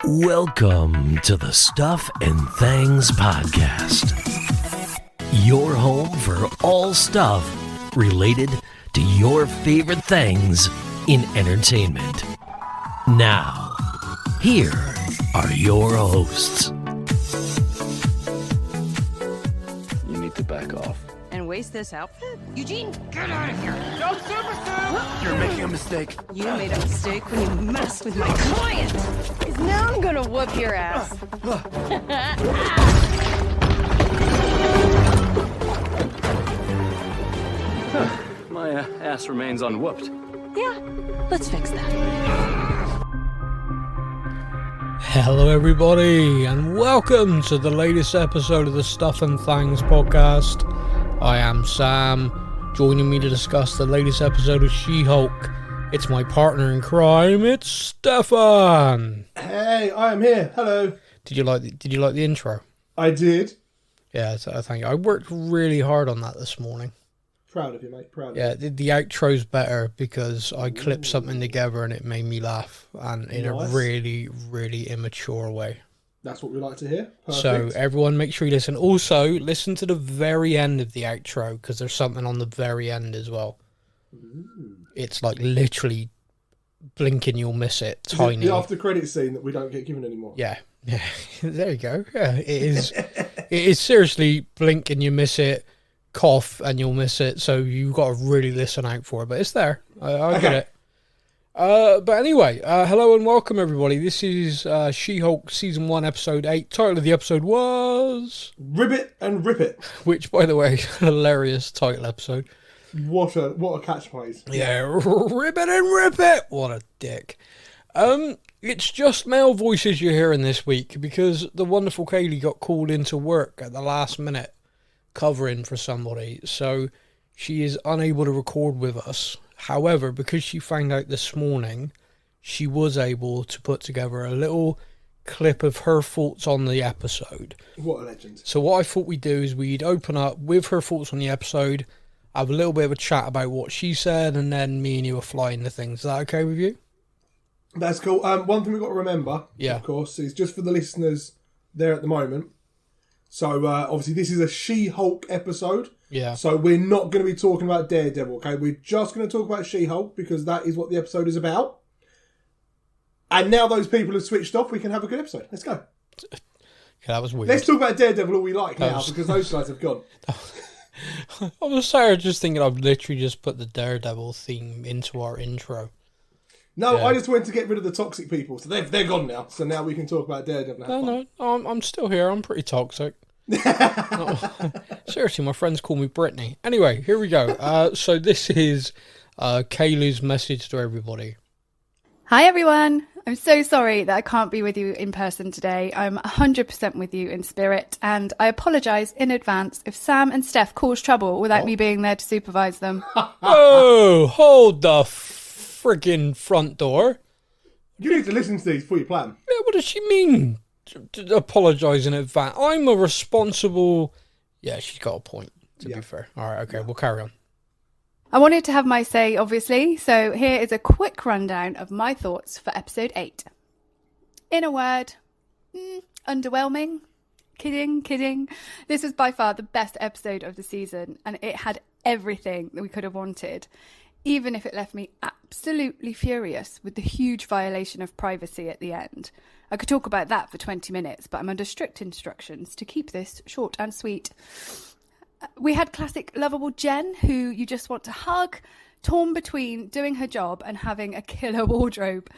Welcome to the Stuff and Things Podcast, your home for all stuff related to your favorite things in entertainment. Now, here are your hosts. You need to back off. And waste this outfit? Eugene, get out of here! No, Supersuit! You're making a mistake. You made a mistake when you messed with my client! Because now I'm gonna whoop your ass. My ass remains unwhooped. Yeah, let's fix that. Hello everybody and welcome to the latest episode of the Stuff and Things podcast. I am Sam. Joining me to discuss the latest episode of She-Hulk, it's my partner in crime, it's Stefan. Hey, I am here. Hello. Did you like the intro? I did. Yeah, thank you. I worked really hard on that this morning. Proud of you, mate. Proud of you. Yeah, the outro's better because I clipped something together and it made me laugh, and in a really, really immature way. That's what we like to hear. Perfect. So everyone make sure you listen. Also, listen to the very end of the outro because there's something on the very end as well. Ooh. It's like literally blinking, you'll miss it. Is Tiny. it the after credit scene that we don't get given anymore. Yeah. There you go. Yeah, it is. It is seriously blink and you miss it, cough and you'll miss it. So you've got to really listen out for it. But it's there. I get it. But anyway, hello and welcome everybody. This is She-Hulk Season 1 Episode 8. Title of the episode was... Ribbit and Rip It. Which, by the way, hilarious title episode. What a catchphrase. Yeah, rip it and rip it! What a dick. It's just male voices you're hearing this week because the wonderful Kaylee got called into work at the last minute covering for somebody. So she is unable to record with us. However, because she found out this morning, she was able to put together a little clip of her thoughts on the episode. What a legend. So what I thought we'd do is we'd open up with her thoughts on the episode, have a little bit of a chat about what she said, and then me and you will fly into things. Is that okay with you? That's cool. One thing we've got to remember, of course, is just for the listeners there at the moment. So, obviously, this is a She-Hulk episode. Yeah. So, we're not going to be talking about Daredevil, okay? We're just going to talk about She-Hulk because that is what the episode is about. And now those people have switched off, we can have a good episode. Let's go. Yeah, that was weird. Let's talk about Daredevil all we like now because those guys have gone. I was sorry, just thinking I've literally just put the Daredevil theme into our intro. No, Yeah. I just went to get rid of the toxic people. So they're gone now. So now we can talk about Daredevil. No, I'm still here. I'm pretty toxic. No, seriously, my friends call me Brittany. Anyway, here we go. So this is Kaylee's message to everybody. Hi everyone! I'm so sorry that I can't be with you in person today. I'm 100% with you in spirit, and I apologise in advance if Sam and Steph cause trouble without me being there to supervise them. Oh, hold the friggin' front door. You need to listen to these before you plan. Yeah, what does she mean? To apologise in advance. I'm a responsible... Yeah, she's got a point, to be fair. All right, okay, we'll carry on. I wanted to have my say, obviously, so here is a quick rundown of my thoughts for episode 8. In a word, underwhelming. Kidding. This was by far the best episode of the season, and it had everything that we could have wanted, even if it left me absolutely furious with the huge violation of privacy at the end. I could talk about that for 20 minutes, but I'm under strict instructions to keep this short and sweet. We had classic lovable Jen, who you just want to hug, torn between doing her job and having a killer wardrobe.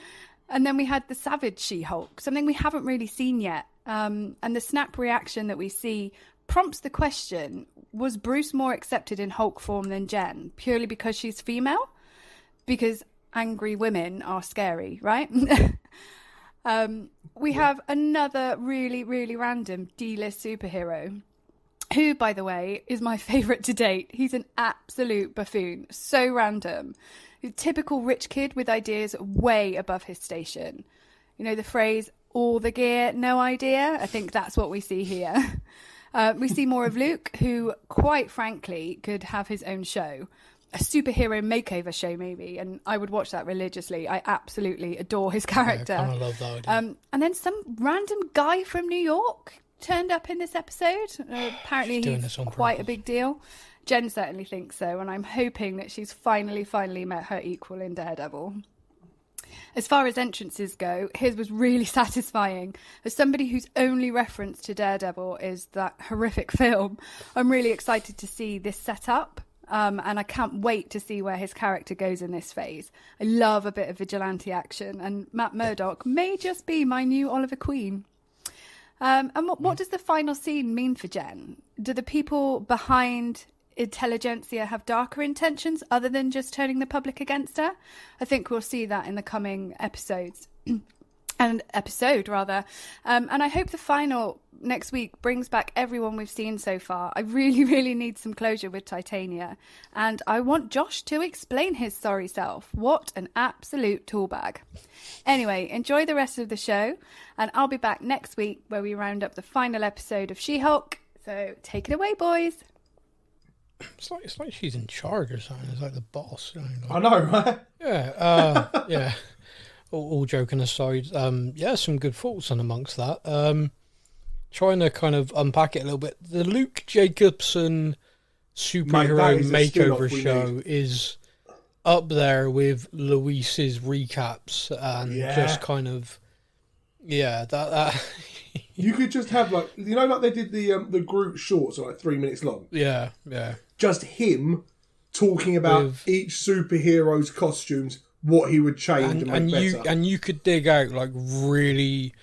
And then we had the savage She-Hulk, something we haven't really seen yet. And the snap reaction that we see prompts the question, was Bruce more accepted in Hulk form than Jen, purely because she's female? Because angry women are scary, right? We have another really, really random D-list superhero, who, by the way, is my favourite to date. He's an absolute buffoon. So random. He's a typical rich kid with ideas way above his station. You know the phrase, all the gear, no idea? I think that's what we see here. We see more of Luke, who, quite frankly, could have his own show. a superhero makeover show maybe, and I would watch that religiously. I absolutely adore his character. I kind of love that idea. And then some random guy from New York turned up in this episode. Apparently he's quite a big deal. Jen certainly thinks so, and I'm hoping that she's finally met her equal in Daredevil. As far as entrances go, his was really satisfying. As somebody whose only reference to Daredevil is that horrific film, I'm really excited to see this set up. And I can't wait to see where his character goes in this phase. I love a bit of vigilante action, and Matt Murdock may just be my new Oliver Queen. And what does the final scene mean for Jen? Do the people behind Intelligentsia have darker intentions other than just turning the public against her? I think we'll see that in the coming episodes. And I hope the final next week brings back everyone we've seen so far. I really need some closure with Titania, and I want Josh to explain his sorry self. What an absolute toolbag. Anyway, enjoy the rest of the show, and I'll be back next week where we round up the final episode of She-Hulk. So take it away, boys. It's like she's in charge or something. It's like the boss. I know, right? Yeah, yeah. All joking aside, some good thoughts on amongst that. Trying to kind of unpack it a little bit. The Luke Jacobson superhero makeover show is up there with Luis's recaps and just kind of that. You could just have like they did the Groot shorts are like 3 minutes long. Yeah. Just him talking about each superhero's costumes, what he would change and make better. And you could dig out like really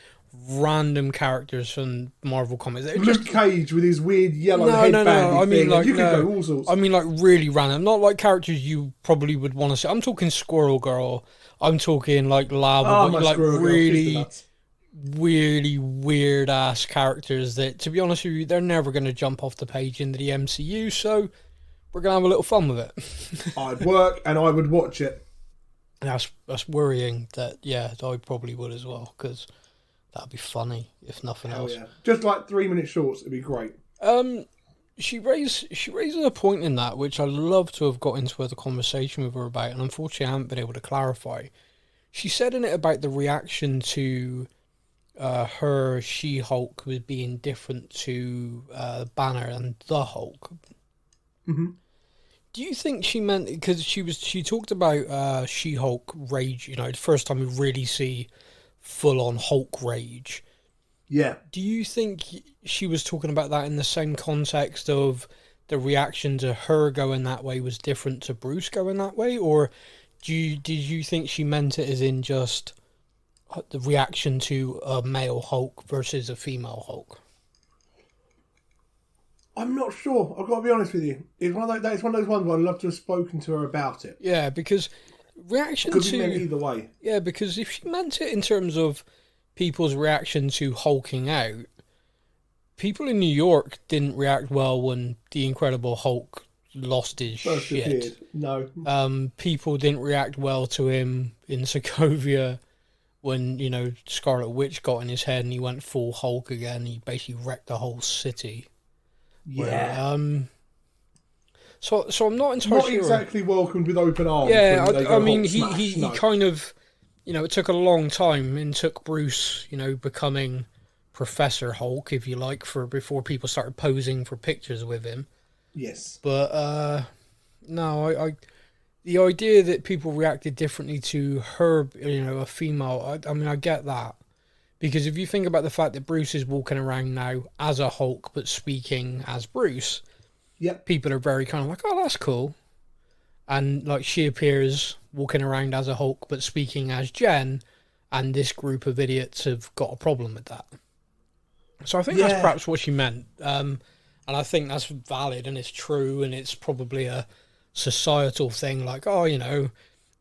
random characters from Marvel comics. Luke Cage with his weird yellow headband. No. I mean, like you could go all sorts. I mean, like really random. Not like characters you probably would want to see. I'm talking Squirrel Girl. I'm talking like Lava. Like really weird ass characters that, to be honest with you, they're never going to jump off the page into the MCU. So we're going to have a little fun with it. I'd work and I would watch it. That's worrying. I probably would as well, because that'd be funny if nothing else. Yeah. Just like 3 minute shorts, it'd be great. She raises a point in that which I'd love to have got into the conversation with her about, and unfortunately I haven't been able to clarify. She said in it about the reaction to her She-Hulk was being different to Banner and the Hulk. Mm-hmm. Do you think she meant, because she talked about She-Hulk rage, the first time we really see full-on Hulk rage. Yeah. Do you think she was talking about that in the same context of the reaction to her going that way was different to Bruce going that way? Or did you think she meant it as in just the reaction to a male Hulk versus a female Hulk? I'm not sure. I've got to be honest with you. It's one of those ones where I'd love to have spoken to her about it. Yeah, because reaction could be meant either way. Yeah, because if she meant it in terms of people's reaction to hulking out, people in New York didn't react well when the Incredible Hulk lost his First shit. Appeared. No. People didn't react well to him in Sokovia when, Scarlet Witch got in his head and he went full Hulk again. He basically wrecked the whole city. Yeah. So I'm not entirely sure. Not exactly welcomed with open arms. Yeah, I mean, he kind of, it took a long time and took Bruce, becoming Professor Hulk, if you like, before people started posing for pictures with him. Yes. But, no, the idea that people reacted differently to her, a female, I get that. Because if you think about the fact that Bruce is walking around now as a Hulk, but speaking as Bruce, yep, people are very kind of like, oh, that's cool. And like she appears walking around as a Hulk, but speaking as Jen, and this group of idiots have got a problem with that. So I think that's perhaps what she meant. And I think that's valid and it's true, and it's probably a societal thing. Like, oh,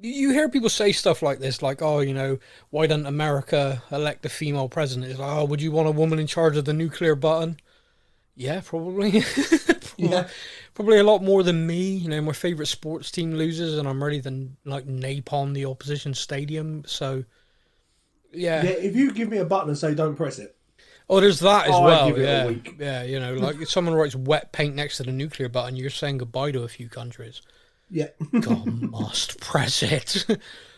you hear people say stuff like this, like, oh, why doesn't America elect a female president? It's like, oh, would you want a woman in charge of the nuclear button? Yeah, probably. Probably a lot more than me. My favourite sports team loses and I'm ready to, napalm the opposition stadium. So, yeah. Yeah, if you give me a button and say don't press it. Oh, there's that as well. Give it a week. Yeah, like if someone writes wet paint next to the nuclear button, you're saying goodbye to a few countries. Yeah. God, must press it.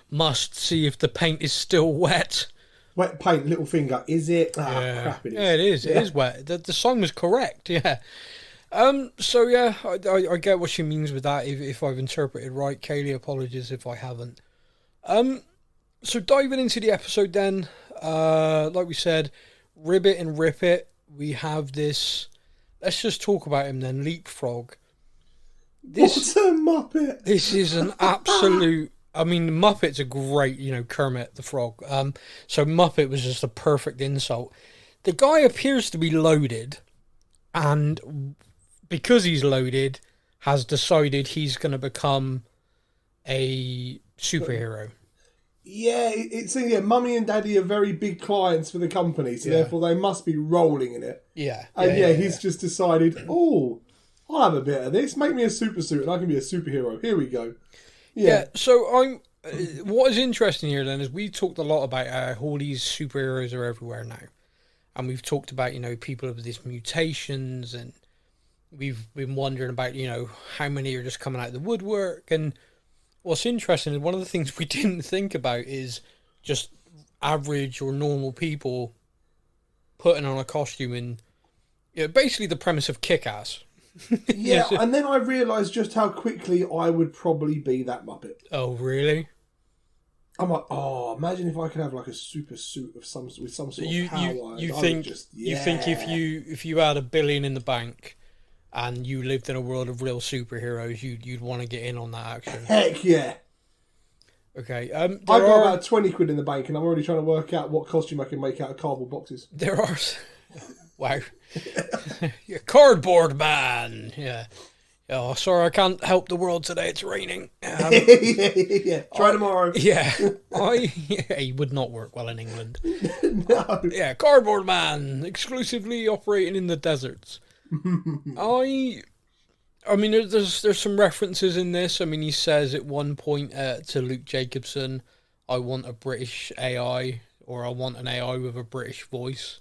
Must see if the paint is still wet. Wet paint, little finger. Is it? Crap, it is. Yeah, it is. It is wet. The song was correct, yeah. So yeah, I get what she means with that, if I've interpreted right. Kaylee, apologies if I haven't. So diving into the episode then, like we said, Ribbit and Rip It, we have this, let's just talk about him then, Leapfrog. What a Muppet! This is an absolute, I mean, Muppet's a great, Kermit the Frog. So Muppet was just a perfect insult. The guy appears to be loaded, and because he's loaded, has decided he's going to become a superhero. Yeah, it's Mummy and Daddy are very big clients for the company, so therefore they must be rolling in it. Yeah. And he's just decided, I'll have a bit of this. Make me a super suit and I can be a superhero. Here we go. Yeah. So what is interesting here then is we talked a lot about all these superheroes are everywhere now. And we've talked about, people with these mutations, and we've been wondering about, how many are just coming out of the woodwork. And what's interesting is one of the things we didn't think about is just average or normal people putting on a costume and basically the premise of Kick-Ass. Yeah, and then I realised just how quickly I would probably be that Muppet. Oh, really? I'm like, imagine if I could have like a super suit with some sort of power. You think if you had $1 billion in the bank and you lived in a world of real superheroes, you'd want to get in on that action? Heck yeah. Okay. I've got about 20 quid in the bank and I'm already trying to work out what costume I can make out of cardboard boxes. There are... Wow. Cardboard man. Yeah. Oh, sorry, I can't help the world today. It's raining. Yeah. Try tomorrow. Yeah. He would not work well in England. No. Yeah, Cardboard Man, exclusively operating in the deserts. I mean, there's some references in this. I mean, he says at one point to Luke Jacobson, I want a British AI, or I want an AI with a British voice.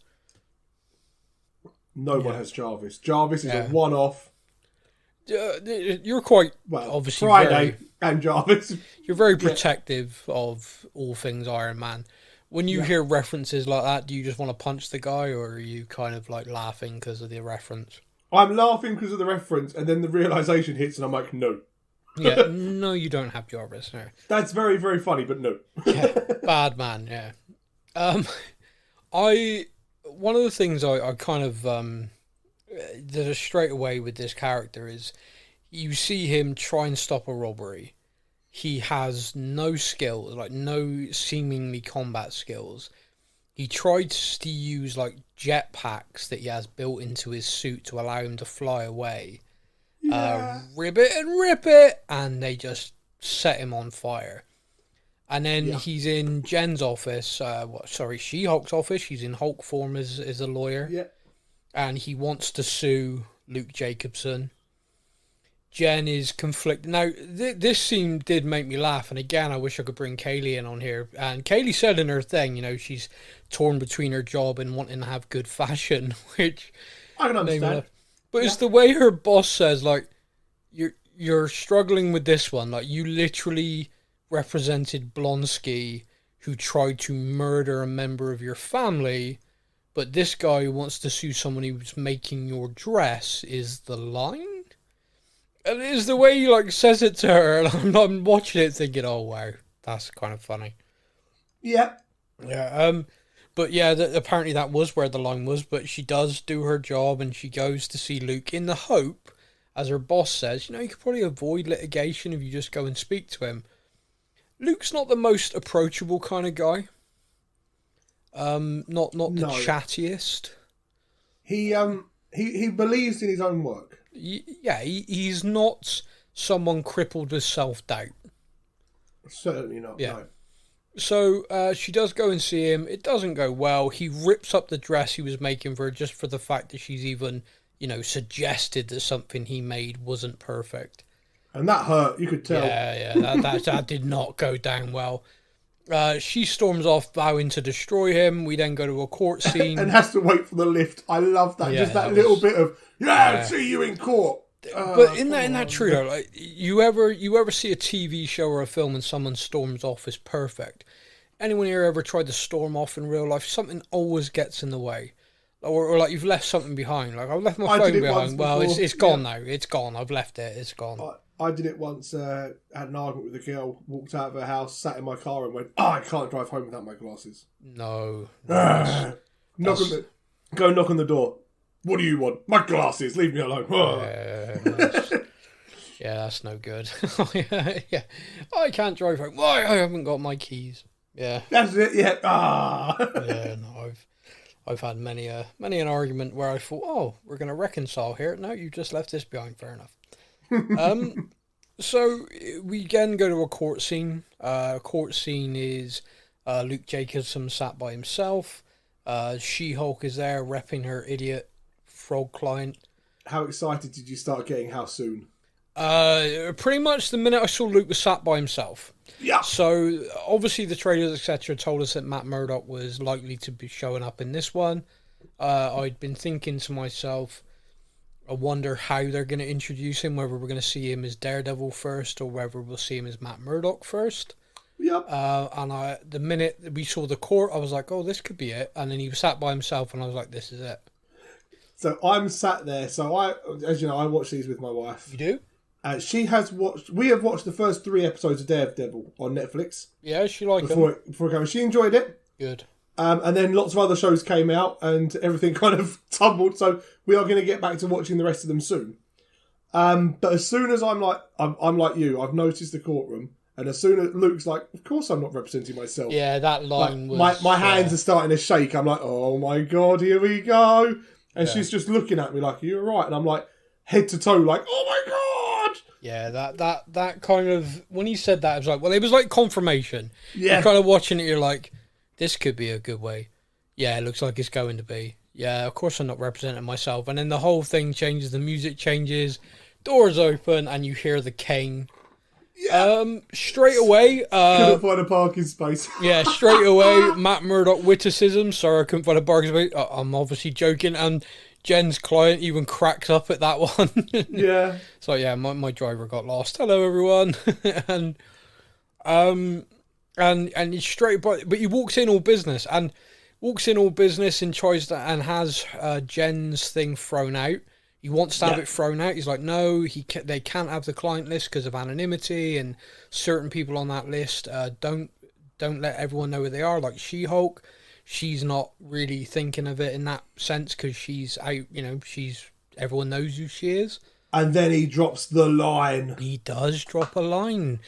No one has Jarvis. Jarvis is a one-off. You're quite obviously Friday and Jarvis. You're very protective of all things Iron Man. When you hear references like that, do you just want to punch the guy, or are you kind of like laughing because of the reference? I'm laughing because of the reference, and then the realization hits, and I'm like, no. Yeah, no, you don't have Jarvis. No. That's very, very funny, but no. Yeah, bad man. Yeah. One of the things I kind of that is straight away with this character is you see him try and stop a robbery. He has no skills, like no seemingly combat skills. He tried to use like jetpacks that he has built into his suit to allow him to fly away. Ribbit and Rip It, and they just set him on fire. And then he's in Jen's office, She-Hulk's office. She's in Hulk form as a lawyer. Yeah. And he wants to sue Luke Jacobson. Jen is conflicted. Now, this scene did make me laugh, and again, I wish I could bring Kaylee in on here. And Kaylee said in her thing, she's torn between her job and wanting to have good fashion, which I can understand. But it's the way her boss says, like, you're struggling with this one. Like, you literally represented Blonsky, who tried to murder a member of your family, but this guy who wants to sue someone who's making your dress is the line? And it's the way he like says it to her, and I'm watching it thinking, oh wow, that's kind of funny. Yeah. Yeah. But yeah, apparently that was where the line was, but she does do her job and she goes to see Luke in the hope, as her boss says, you could probably avoid litigation if you just go and speak to him. Luke's not the most approachable kind of guy. Not the chattiest. He believes in his own work. Yeah, he's not someone crippled with self-doubt. Certainly not, no. So she does go and see him. It doesn't go well. He rips up the dress he was making for her just for the fact that she's even, suggested that something he made wasn't perfect. And that hurt, you could tell. Yeah, that did not go down well. She storms off, vowing to destroy him. We then go to a court scene. And has to wait for the lift. I love that. Yeah, just that little bit of, see you in court. But in that true though, like you ever see a TV show or a film and someone storms off is perfect. Anyone here ever tried to storm off in real life? Something always gets in the way, or like you've left something behind. Like I've left my phone behind. Well, it's gone now. It's gone. I've left it. It's gone. I did it once. Had an argument with a girl. Walked out of her house, sat in my car, and went, I can't drive home without my glasses." No. Go knock on the door. "What do you want?" "My glasses. Leave me alone." Yeah, that's no good. Yeah, I can't drive home. Why? I haven't got my keys. Yeah, that's it. Yeah. Yeah. No, I've had many an argument where I thought, oh, we're going to reconcile here. No, you just left this behind. Fair enough. So we again go to a court scene. Court scene is Luke Jacobson sat by himself. She-Hulk is there repping her idiot frog client. How excited did you start getting? How soon? Pretty much the minute I saw Luke was sat by himself. Yeah. So obviously the trailers, etc., told us that Matt Murdock was likely to be showing up in this one. I'd been thinking to myself, I wonder how they're going to introduce him, whether we're going to see him as Daredevil first or whether we'll see him as Matt Murdock first. Yep. And the minute we saw the court, I was like, oh, this could be it. And then he was sat by himself and I was like, this is it. So I'm sat there. So as you know, I watch these with my wife. You do? We have watched the first 3 episodes of Daredevil on Netflix. Yeah, she liked before it came. She enjoyed it. Good. And then lots of other shows came out and everything kind of tumbled. So we are going to get back to watching the rest of them soon. But as soon as I'm like you, I've noticed the courtroom. And as soon as Luke's like, of course I'm not representing myself. Yeah, that line was... My hands are starting to shake. I'm like, oh my God, here we go. And she's just looking at me like, you're right. And I'm like, head to toe, like, oh my God. Yeah, that kind of... When he said that, I was like, well, it was like confirmation. Yeah. You're kind of watching it, you're like, this could be a good way. Yeah, it looks like it's going to be. Yeah, of course I'm not representing myself. And then the whole thing changes, the music changes, doors open, and you hear the cane. Yeah. Straight away... couldn't find a parking space. Yeah, straight away, Matt Murdock witticism. Sorry, I couldn't find a parking space. I'm obviously joking. And Jen's client even cracks up at that one. Yeah. So yeah, my driver got lost. Hello, everyone. and he's straight, but he walks in all business and tries to and has Jen's thing thrown out. He wants to have it thrown out. He's like, no, they can't have the client list because of anonymity, and certain people on that list don't let everyone know who they are. Like She-Hulk, she's not really thinking of it in that sense because she's out. Everyone knows who she is. And then he drops the line. He does drop a line,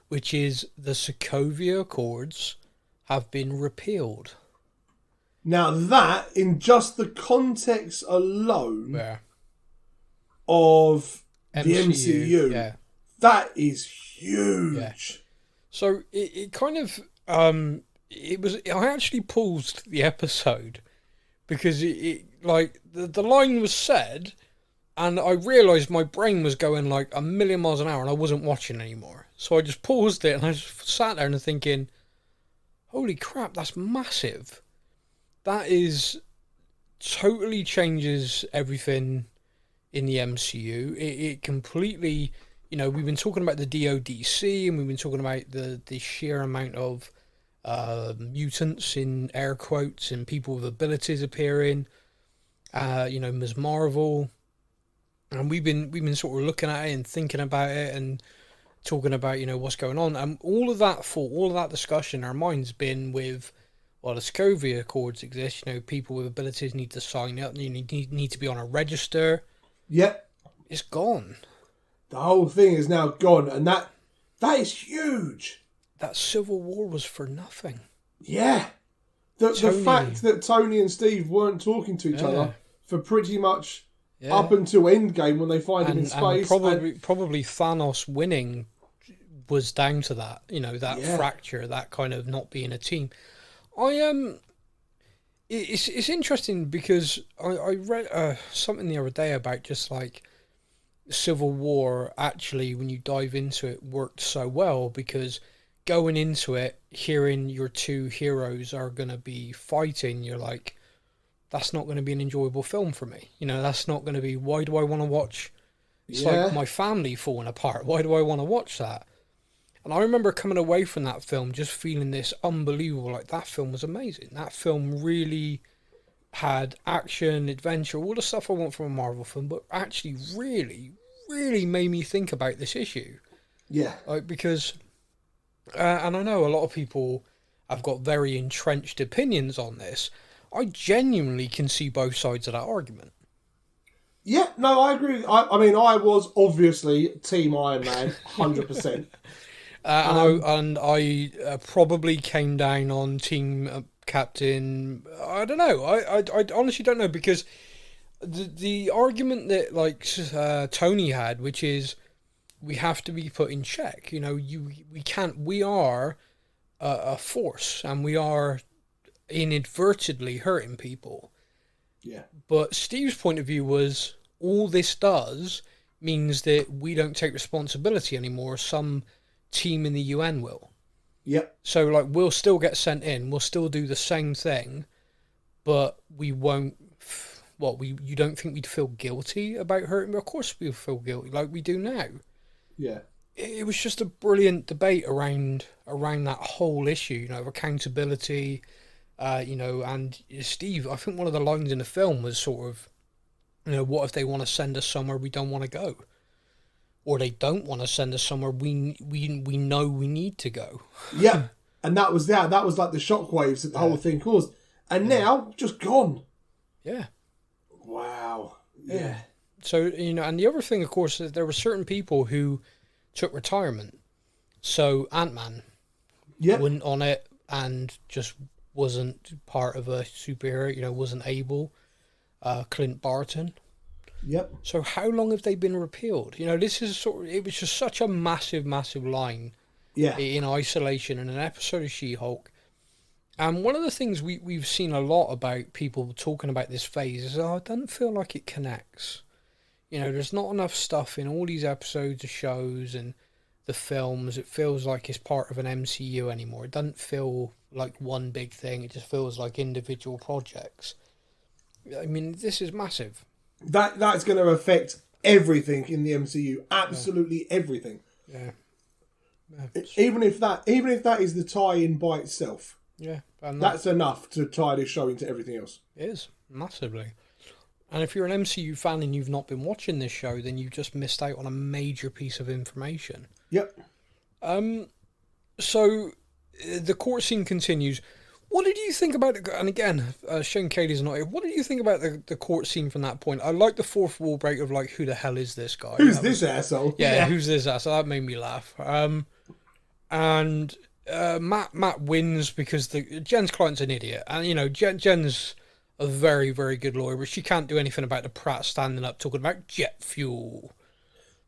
which is the Sokovia Accords have been repealed. Now that, in just the context alone. Yeah. Of the MCU. Yeah. That is huge. Yeah. So it kind of it was. I actually paused the episode because it like the line was said, and I realised my brain was going like a million miles an hour, and I wasn't watching anymore. So I just paused it, and I just sat there and thinking, "Holy crap, that's massive! That is totally changes everything." In the MCU, it completely, we've been talking about the DODC and we've been talking about the sheer amount of mutants in air quotes and people with abilities appearing, Ms. Marvel, and we've been sort of looking at it and thinking about it and talking about what's going on, and all of that discussion, our mind's been with. Well, the Sokovia Accords exist. People with abilities need to sign up. You need to be on a register. Yep. It's gone. The whole thing is now gone, and that is huge. That Civil War was for nothing. Yeah. The fact that Tony and Steve weren't talking to each other for pretty much up until Endgame when they find him in space. And probably Thanos winning was down to that. That fracture, that kind of not being a team. It's interesting because I read something the other day about just like Civil War actually, when you dive into it, worked so well because going into it, hearing your two heroes are going to be fighting, you're like, that's not going to be an enjoyable film for me. That's not going to be, why do I want to watch It's like my family falling apart. Why do I want to watch that? And I remember coming away from that film just feeling this unbelievable, like that film was amazing. That film really had action, adventure, all the stuff I want from a Marvel film, but actually really, really made me think about this issue. Yeah. Like, because, and I know a lot of people have got very entrenched opinions on this. I genuinely can see both sides of that argument. Yeah, no, I agree. I mean, I was obviously Team Iron Man, 100%. And I probably came down on Team Captain. I don't know. I honestly don't know, because the argument that like Tony had, which is we have to be put in check. You know, we can't. We are a force, and we are inadvertently hurting people. Yeah. But Steve's point of view was all this does means that we don't take responsibility anymore. Some team in the UN will. Yep. So, like, we'll still get sent in. We'll still do the same thing, but we won't. You don't think we'd feel guilty about hurting? Of course we'll feel guilty, like we do now. Yeah. It was just a brilliant debate around that whole issue, you know, of accountability, you know, and Steve, I think one of the lines in the film was sort of, you know, what if they want to send us somewhere we don't want to go? Or they don't want to send us somewhere we know we need to go. Yeah, and that was like the shockwaves that the whole thing caused. And now, just gone. Yeah. Wow. Yeah. So, you know, and the other thing, of course, is there were certain people who took retirement. So Ant-Man went on it and just wasn't part of a superhero, you know, wasn't able. Clint Barton. Yep. So how long have they been repealed? You know, this is it was just such a massive, massive line in isolation in an episode of She-Hulk. And one of the things we've seen a lot about people talking about this phase is, it doesn't feel like it connects. You know, there's not enough stuff in all these episodes of shows and the films. It feels like it's part of an MCU anymore. It doesn't feel like one big thing. It just feels like individual projects. I mean, this is massive. That's going to affect everything in the MCU. Absolutely everything. Yeah. Even if that is the tie-in by itself. Yeah. That's enough to tie this show into everything else. It is, massively. And if you're an MCU fan and you've not been watching this show, then you've just missed out on a major piece of information. Yep. So the court scene continues. What did you think about it? And again, Shane Cayley's not here. What did you think about the court scene from that point? I like the fourth wall break of like, who the hell is this guy? Who's this asshole? Yeah, who's this asshole? That made me laugh. And Matt wins because Jen's client's an idiot, and you know Jen's a very, very good lawyer, but she can't do anything about the Pratt standing up talking about jet fuel.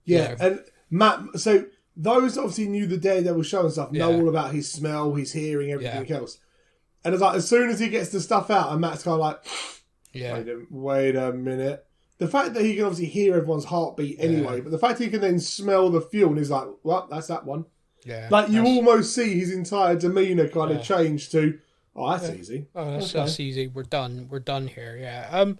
Yeah, and Matt. So those obviously knew the Daredevil show and stuff. Know all about his smell, his hearing, everything else. And it's like, as soon as he gets the stuff out, and Matt's kind of like, wait a minute. The fact that he can obviously hear everyone's heartbeat anyway, but the fact that he can then smell the fuel, and he's like, well, that's that one. Yeah. Like, you almost see his entire demeanour kind of change to, oh, that's easy. Oh, that's easy. We're done here, yeah.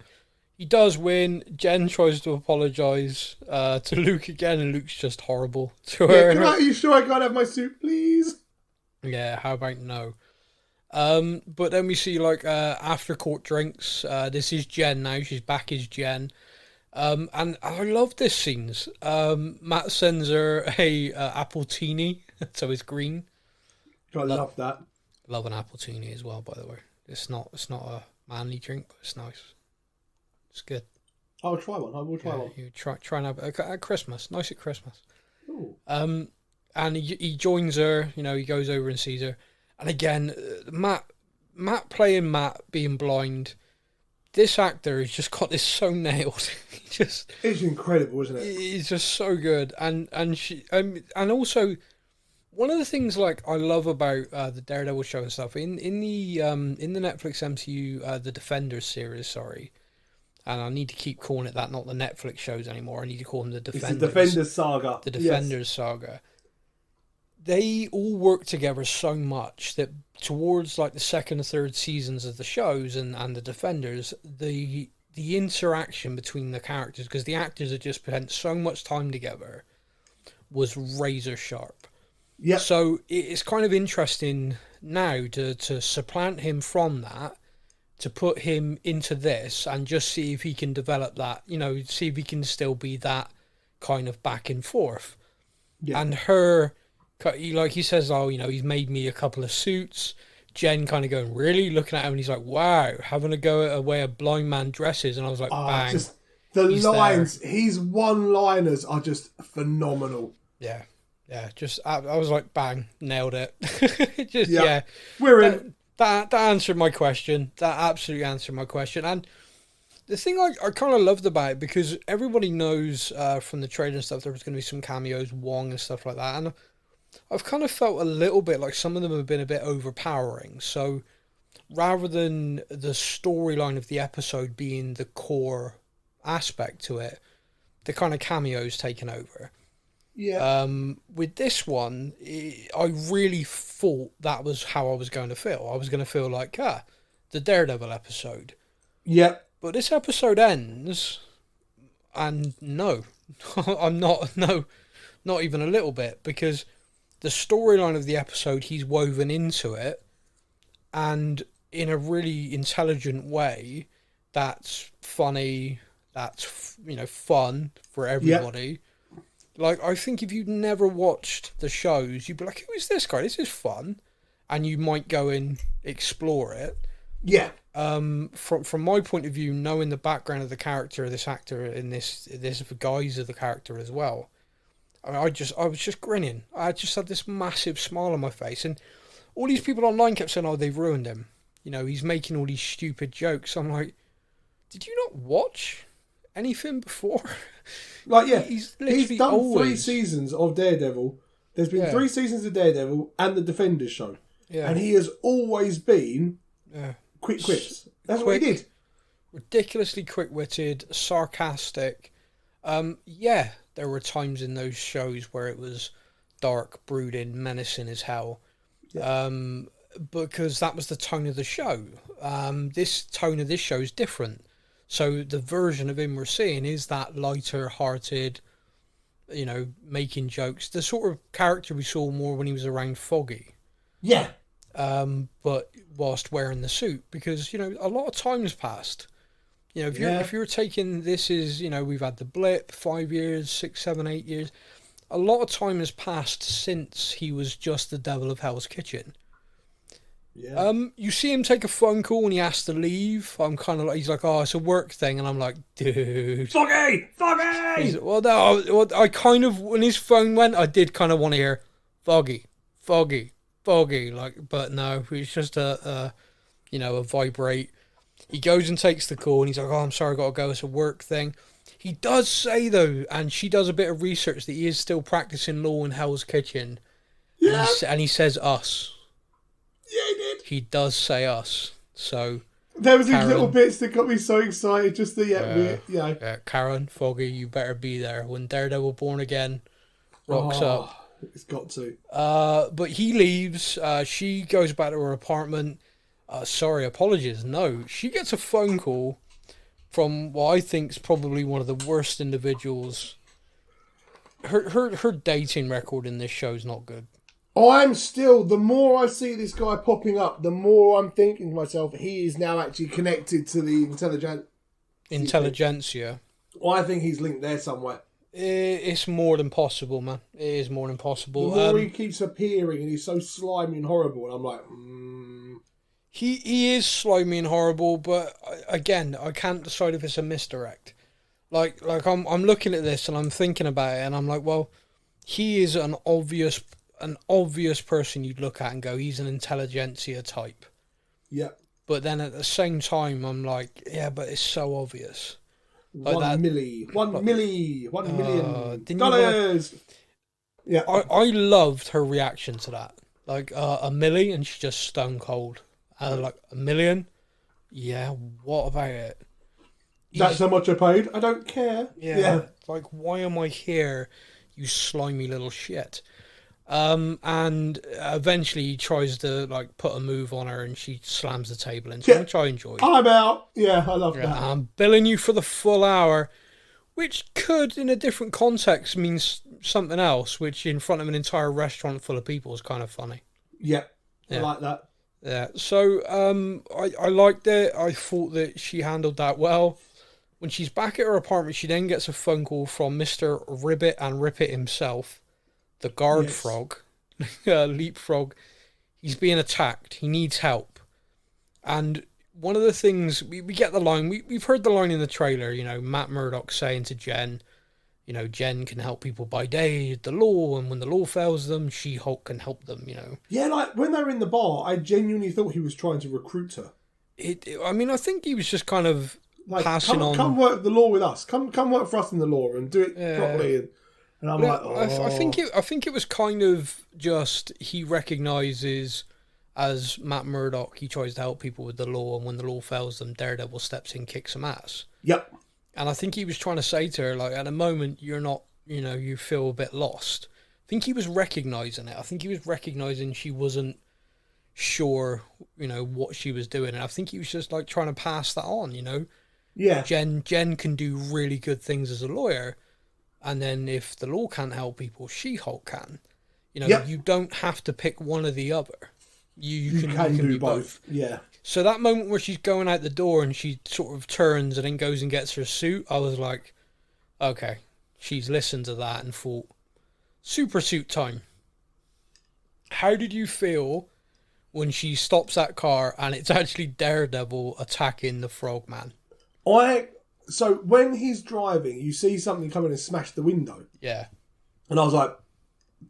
He does win. Jen tries to apologise to Luke again, and Luke's just horrible to her. Are you sure I can't have my suit, please? Yeah, how about no? But then we see like after court drinks. This is Jen now. She's back as Jen. And I love this scenes. Matt sends her a apple teeny, so it's green. I love that. Love an apple teeny as well, by the way. It's not a manly drink, but it's nice. It's good. I'll try one. I will try one. You try and have it at Christmas. Nice at Christmas. Ooh. And he joins her. You know, he goes over and sees her. And again, Matt playing Matt being blind. This actor has just got this so nailed. It's incredible, isn't it? He's just so good, and also one of the things like I love about the Daredevil show and stuff in the Netflix MCU the Defenders series. Sorry, and I need to keep calling it that, not the Netflix shows anymore. I need to call them the Defenders. It's the Defenders saga. The Defenders saga. They all work together so much that towards like the second and third seasons of the shows and the Defenders, the the interaction between the characters, because the actors had just spent so much time together, was razor sharp. Yeah. So it's kind of interesting now to supplant him from that, to put him into this and just see if he can develop that, see if he can still be that kind of back and forth. Yeah. And her, like he says, he's made me a couple of suits. Jen kind of going, really? Looking at him, and he's like, wow, having a go at a way a blind man dresses. And I was like, bang. Just the lines, his one-liners are just phenomenal. Yeah. I was like, bang, nailed it. We're in. That answered my question. That absolutely answered my question. And the thing I kind of loved about it, because everybody knows from the trailer and stuff there was going to be some cameos, Wong and stuff like that. And I've kind of felt a little bit like some of them have been a bit overpowering. So rather than the storyline of the episode being the core aspect to it, the kind of cameos taken over. Yeah. With this one, I really thought that was how I was going to feel. I was going to feel like, the Daredevil episode. Yeah. But this episode ends, and no, I'm not, no, not even a little bit, because the storyline of the episode, he's woven into it, and in a really intelligent way, that's funny, that's, fun for everybody. Yeah. Like, I think if you'd never watched the shows, you'd be like, who is this guy? This is fun. And you might go and explore it. Yeah. From my point of view, knowing the background of the character, this actor, in this guise of the character as well, I was just grinning. I just had this massive smile on my face. And all these people online kept saying, oh, they've ruined him. He's making all these stupid jokes. I'm like, did you not watch anything before? Like, yeah, he's done 3 seasons of Daredevil. There's been 3 seasons of Daredevil and the Defenders show. Yeah. And he has always been quick quips. That's what he did. Ridiculously quick-witted, sarcastic. There were times in those shows where it was dark, brooding, menacing as hell. Yeah. Because that was the tone of the show. This tone of this show is different. So the version of him we're seeing is that lighter-hearted, making jokes. The sort of character we saw more when he was around Foggy. Yeah. But whilst wearing the suit, because, a lot of time's passed. If you're taking this is, we've had the blip, 5 years, 6, 7, 8 years. A lot of time has passed since he was just the devil of Hell's Kitchen. Yeah. You see him take a phone call when he has to leave. I'm kind of like, he's like, oh, it's a work thing. And I'm like, dude. Foggy! Well, no, I kind of, when his phone went, I did kind of want to hear, Foggy. Like, but no, it's just a vibrate. He goes and takes the call and he's like, oh, I'm sorry, I got to go. It's a work thing. He does say, though, and she does a bit of research, that he is still practicing law in Hell's Kitchen. Yeah. And he says us. Yeah, he did. He does say us. So there was these little bits that got me so excited. Just the Karen, Foggy, you better be there when Daredevil Born Again rocks up. It's got to. But he leaves. She goes back to her apartment. Apologies. No, she gets a phone call from what I think is probably one of the worst individuals. Her dating record in this show is not good. I'm still, the more I see this guy popping up, the more I'm thinking to myself, he is now actually connected to the intelligentsia. Well, I think he's linked there somewhere. It's more than possible, man. It is more than possible. The more he keeps appearing and he's so slimy and horrible, and I'm like, He is slimy and horrible, but again, I can't decide if it's a misdirect. Like I'm looking at this and I'm thinking about it, and I'm like, well, he is an obvious person you'd look at and go, he's an intelligentsia type. Yeah. But then at the same time, I'm like, yeah, but it's so obvious. Like $1 million. Yeah. I loved her reaction to that. Like, $1 million, and she's just stone cold. Like, $1 million? Yeah, what about it? That's how much I paid? I don't care. Yeah. Like, why am I here, you slimy little shit? And eventually he tries to like put a move on her and she slams the table into him, which I enjoyed. I'm out. Yeah, I love that. I'm billing you for the full hour, which could, in a different context, mean something else, which in front of an entire restaurant full of people is kind of funny. Yeah, I like that. Yeah, so I liked it. I thought that she handled that well. When she's back at her apartment, she then gets a phone call from Mr. Ribbit and Rip It himself, the guard frog, leapfrog. He's being attacked. He needs help. And one of the things, we get the line, we've heard the line in the trailer, you know, Matt Murdock saying to Jen, you know, Jen can help people by day, the law, and when the law fails them, She-Hulk can help them, you know. Yeah, like, when they were in the bar, I genuinely thought he was trying to recruit her. I mean, I think he was just kind of like, passing on. Come work the law with us. Come work for us in the law and do it properly. And I'm like, oh. I think it was kind of just he recognises as Matt Murdock, he tries to help people with the law, and when the law fails them, Daredevil steps in, kicks some ass. Yep. And I think he was trying to say to her, like, at a moment you're not, you know, you feel a bit lost. I think he was recognising it. I think he was recognising she wasn't sure, you know, what she was doing. And I think he was just like trying to pass that on, you know. Yeah. Jen can do really good things as a lawyer. And then if the law can't help people, She-Hulk can. You know, you don't have to pick one or the other. You can do both. Yeah. So that moment where she's going out the door and she sort of turns and then goes and gets her suit, I was like, okay, she's listened to that and thought, super suit time. How did you feel when she stops that car and it's actually Daredevil attacking the Frogman? So when he's driving, you see something come in and smash the window. Yeah. And I was like,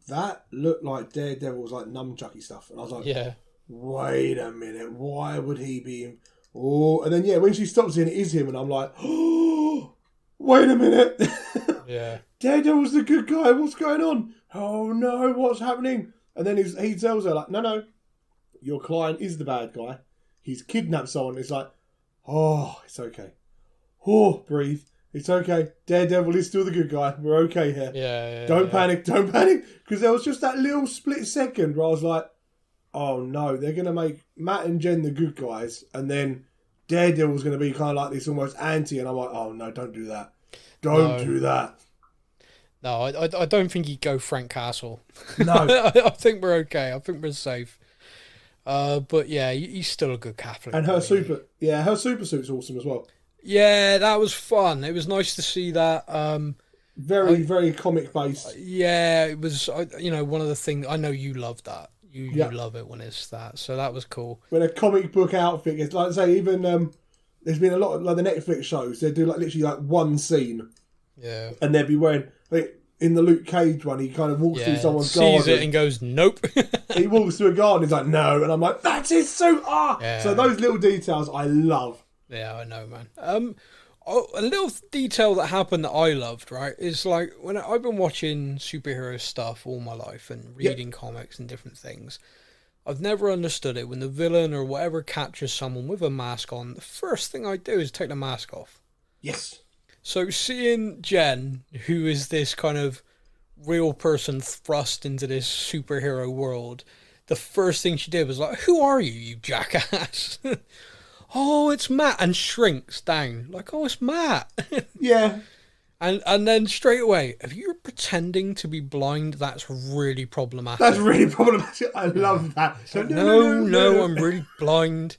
that looked like Daredevil's like nunchucky stuff. And I was like, yeah. Wait a minute, why would he be... Oh, and then, when she stops and it is him, and I'm like, oh, wait a minute. Yeah. Daredevil's the good guy, what's going on? Oh no, what's happening? And then he tells her, like, no, your client is the bad guy. He's kidnapped someone. It's like, oh, it's okay. Oh, breathe. It's okay. Daredevil is still the good guy. We're okay here. Yeah. Don't panic. Because there was just that little split second where I was like, oh no, they're going to make Matt and Jen the good guys, and then Daredevil's going to be kind of like this almost anti, and I'm like, oh no, don't do that. Don't do that. No, I don't think he'd go Frank Castle. No. I think we're okay. I think we're safe. But yeah, he's still a good Catholic. And her super suit's awesome as well. Yeah, that was fun. It was nice to see that. Very comic based. Yeah, it was. One of the things I know you love that. You love it when it's that. So that was cool. When a comic book outfit gets, like, say, even there's been a lot of like the Netflix shows. They do like literally like one scene. Yeah. And they'd be wearing, like, in the Luke Cage one, he kind of walks through someone's garden. Sees it and goes, nope. He walks through a garden. He's like, no, and I'm like, that's his suit. So those little details I love. Yeah, I know, man. A little detail that happened that I loved, right, is like when I've been watching superhero stuff all my life and reading comics and different things, I've never understood it when the villain or whatever captures someone with a mask on. The first thing I do is take the mask off. Yes. So seeing Jen, who is this kind of real person thrust into this superhero world, the first thing she did was like, "Who are you jackass?" Oh, it's Matt, and shrinks down. Like, oh, it's Matt. Yeah. And then straight away, if you're pretending to be blind, that's really problematic. That's really problematic. I love that. No, I'm really blind.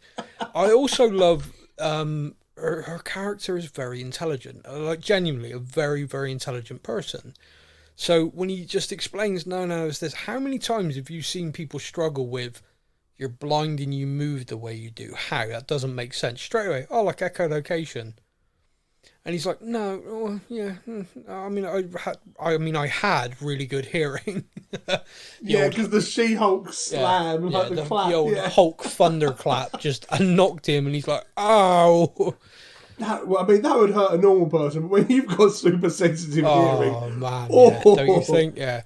I also love her character is very intelligent. Like, genuinely a very, very intelligent person. So when he just explains, no, it's this. How many times have you seen people struggle with, you're blind and you move the way you do? How? That doesn't make sense. Straight away, like echolocation. And he's like, no, I had really good hearing. Because the She-Hulk slam, the clap. The old Hulk thunderclap just knocked him, and he's like, ow. That would hurt a normal person, but when you've got super sensitive hearing... Oh, man, don't you think? Yeah.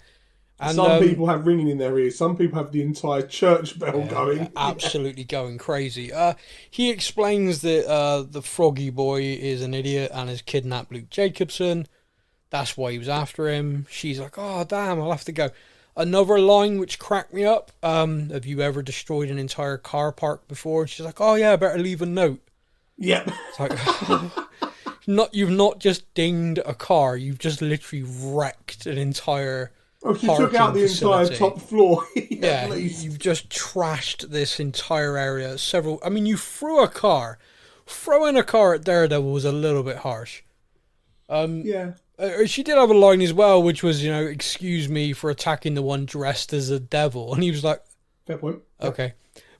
And, some people have ringing in their ears. Some people have the entire church bell going. Absolutely going crazy. He explains that the Froggy Boy is an idiot and has kidnapped Luke Jacobson. That's why he was after him. She's like, oh, damn, I'll have to go. Another line which cracked me up. Have you ever destroyed an entire car park before? And she's like, oh yeah, I better leave a note. Yep. It's like, you've not just dinged a car, you've just literally wrecked an entire She took out the facility. entire top floor. Yeah, you've just trashed this entire area. You threw a car. Throwing a car at Daredevil was a little bit harsh. Yeah. She did have a line as well, which was, excuse me for attacking the one dressed as a devil. And he was like, Fair point. okay.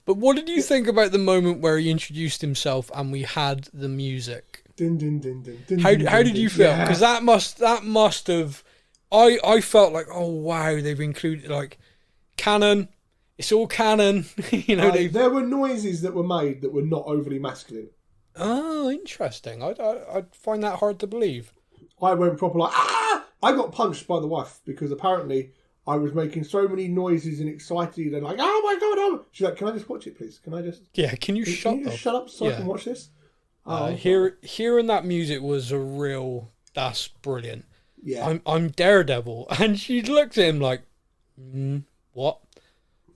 But what did you think about the moment where he introduced himself and we had the music? Din, din, din, din, din, How din, did you feel? Because that must have... I felt like, oh wow, they've included like canon. It's all canon. There were noises that were made that were not overly masculine. Oh, interesting. I'd find that hard to believe. I went proper like, ah! I got punched by the wife because apparently I was making so many noises and excited and like, oh my god, oh. She's like, can I just watch it, please? Can I just... Yeah, can you shut up so I can watch this? Hearing that music was a real... That's brilliant. Yeah. I'm Daredevil. And she looked at him like, what?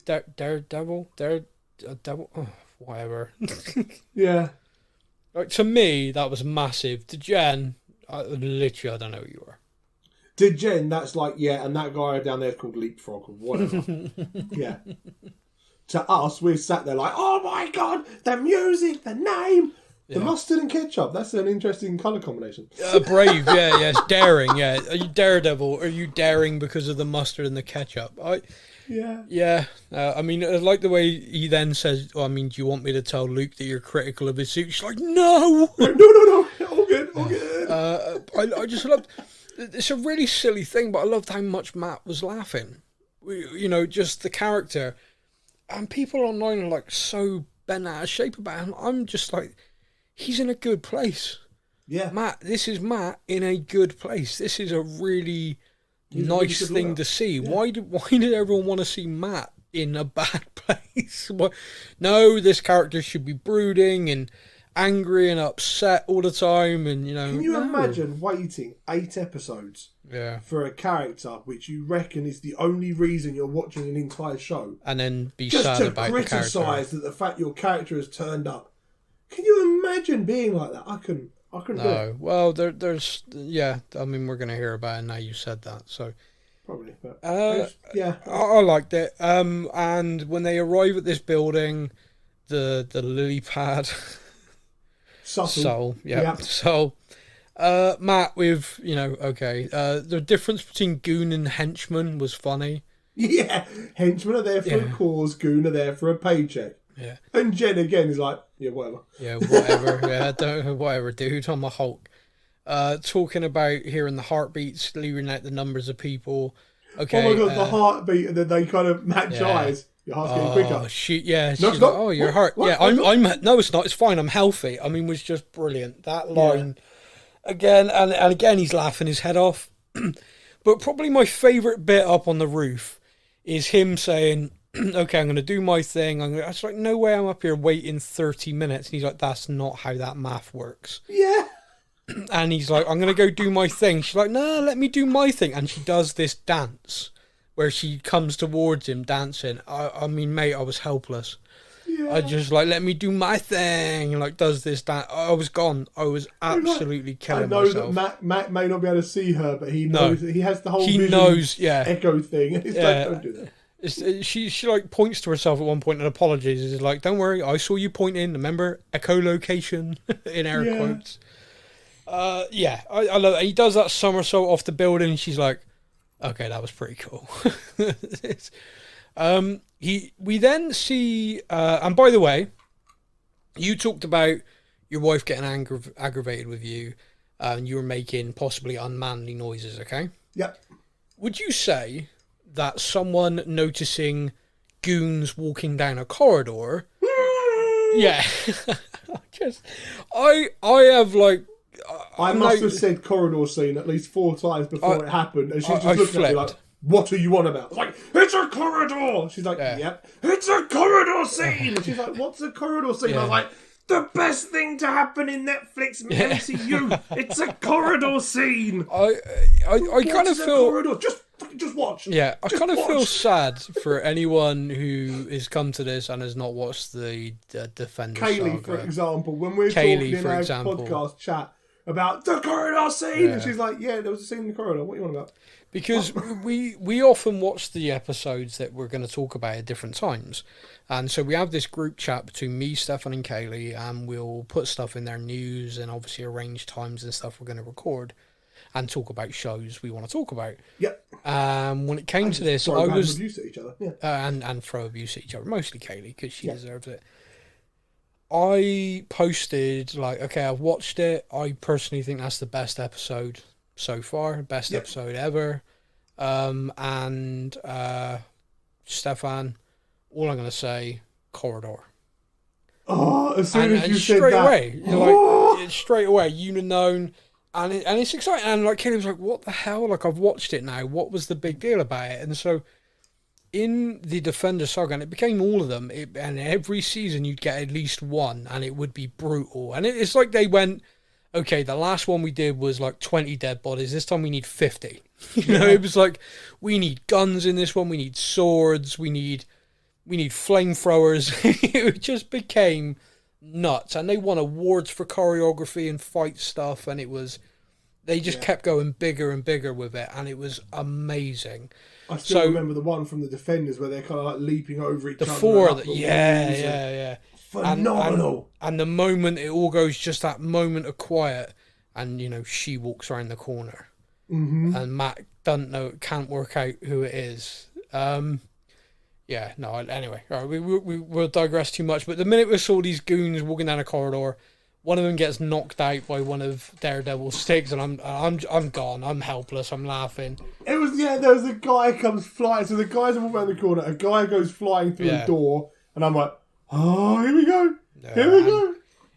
Daredevil? Daredevil? Oh, whatever. Yeah. Like, to me, that was massive. To Jen, literally, I don't know who you are. To Jen, that's like, yeah, and that guy down there is called Leapfrog or whatever. Yeah. To us, we sat there like, oh my god, the music, the name, the mustard and ketchup. That's an interesting colour combination. Brave, yes, daring, yeah. Are you Daredevil? Are you daring because of the mustard and the ketchup? Yeah. I like the way he then says, do you want me to tell Luke that you're critical of his suit? She's like, no! No. All good. I just loved... It's a really silly thing, but I loved how much Matt was laughing. Just the character. And people online are like so bent out of shape about him. I'm just like, he's in a good place. Yeah. This is Matt in a good place. This is a really nice thing to see. Yeah. Why did everyone want to see Matt in a bad place? No, this character should be brooding and angry and upset all the time, and Can you imagine waiting 8 episodes for a character which you reckon is the only reason you're watching an entire show, and then be just sad to about criticise the character? that the fact your character has turned up? Can you imagine being like that? I couldn't do it. Well, there's we're gonna hear about it now. You said that, so probably, but I liked it. And when they arrive at this building, the lily pad. Soul, So, Matt with, the difference between goon and henchman was funny. Yeah, henchmen are there for a cause, goon are there for a paycheck. Yeah. And Jen again is like, whatever. Yeah, whatever. Whatever, dude. I'm a Hulk. Talking about hearing the heartbeats, leaving out the numbers of people. Okay. Oh my god, the heartbeat, and then they kind of match eyes. Your heart's getting quicker. She's no, like, oh, your heart. What? Yeah, I'm. No, it's not. It's fine. I'm healthy. Was just brilliant. That line again, and again, he's laughing his head off. But probably my favourite bit up on the roof is him saying, "Okay, I'm going to do my thing." I was like, "No way, I'm up here waiting 30 minutes." And he's like, "That's not how that math works." Yeah. And he's like, "I'm going to go do my thing." She's like, "No, let me do my thing." And she does this dance where she comes towards him dancing. Mate, I was helpless. Yeah. I just let me do my thing, and does this dance. I was gone. I was absolutely killing myself. I know that Matt may not be able to see her, but he knows that he has the whole echo thing. And don't do that. She points to herself at one point and apologizes. Is like, don't worry, I saw you point in. Remember, echolocation in air quotes. I love it. He does that somersault off the building. And she's like, okay, that was pretty cool. We then see, and by the way, you talked about your wife getting aggravated with you, and you were making possibly unmanly noises. Okay. Yep. Would you say that someone noticing goons walking down a corridor? Yeah. I have I must have said corridor scene at least 4 times before it happened, and she's just looking at me like, what are you on about? I was like, it's a corridor! She's like, yep, it's a corridor scene! And she's like, what's a corridor scene? I was like, the best thing to happen in Netflix MCU! It's a corridor scene! I kind of feel... Corridor? Just just watch. Yeah, I Just kind of feel watch. sad for anyone who has come to this and has not watched the Defender Kaylee, saga. for example, when we're Kaylee, talking in for our example. podcast chat about the corridor scene, Yeah. and she's like, "Yeah, there was a scene in the corridor. What are you on about?" Because we often watch the episodes that we're going to talk about at different times. And so we have this group chat between me, Stefan and Kaylee, and we'll put stuff in their news and obviously arrange times and stuff we're going to record and talk about shows we want to talk about. Yep. When it came to this, Throw I bad was... reviews at each other. Yeah. and throw abuse at each other, mostly Kaylee, because she deserves it. I posted, like, okay, I've watched it. I personally think that's the best episode so far, best episode ever. Stefan, all I'm going to say, corridor. Oh, as soon as you said straight that, away, you're like, straight away, you known, and it's exciting. And like Kaylee was like, "What the hell? Like, I've watched it now. What was the big deal about it?" And so, in the Defender saga, and it became all of them. And every season, you'd get at least one, and it would be brutal. And it's like they went, "Okay, the last one we did was like 20 dead bodies. This time we need 50." You know, it was like, we need guns in this one. We need swords. We need flamethrowers. It just became nuts, and they won awards for choreography and fight stuff, and they just kept going bigger and bigger with it, and it was amazing. I still remember the one from the Defenders where they're kind of like leaping over each other. Yeah. Phenomenal. And the moment it all goes, just that moment of quiet, and she walks around the corner, and Matt can't work out who it is. Yeah, no, anyway, all right, we will digress too much, but the minute we saw these goons walking down a corridor, one of them gets knocked out by one of Daredevil's sticks, and I'm gone, I'm helpless, I'm laughing. It was, there was a guy comes flying, so the guys are walking around the corner, a guy goes flying through a door, and I'm like, oh, here we go, here we go.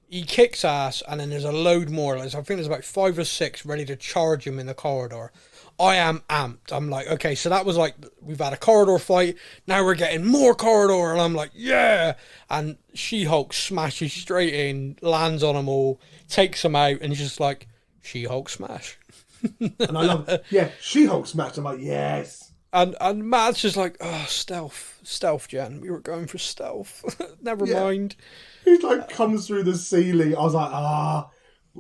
He kicks ass, and then there's a load more, I think there's about 5 or 6 ready to charge him in the corridor. I am amped. I'm like, okay, so that was like, we've had a corridor fight, now we're getting more corridor, and I'm like, yeah! And She-Hulk smashes straight in, lands on them all, takes them out, and just like, She-Hulk smash. And I love it. Yeah, She-Hulk smash. I'm like, yes! And Matt's just like, oh, stealth, Jen. We were going for stealth. Never mind. He like comes through the ceiling. I was like,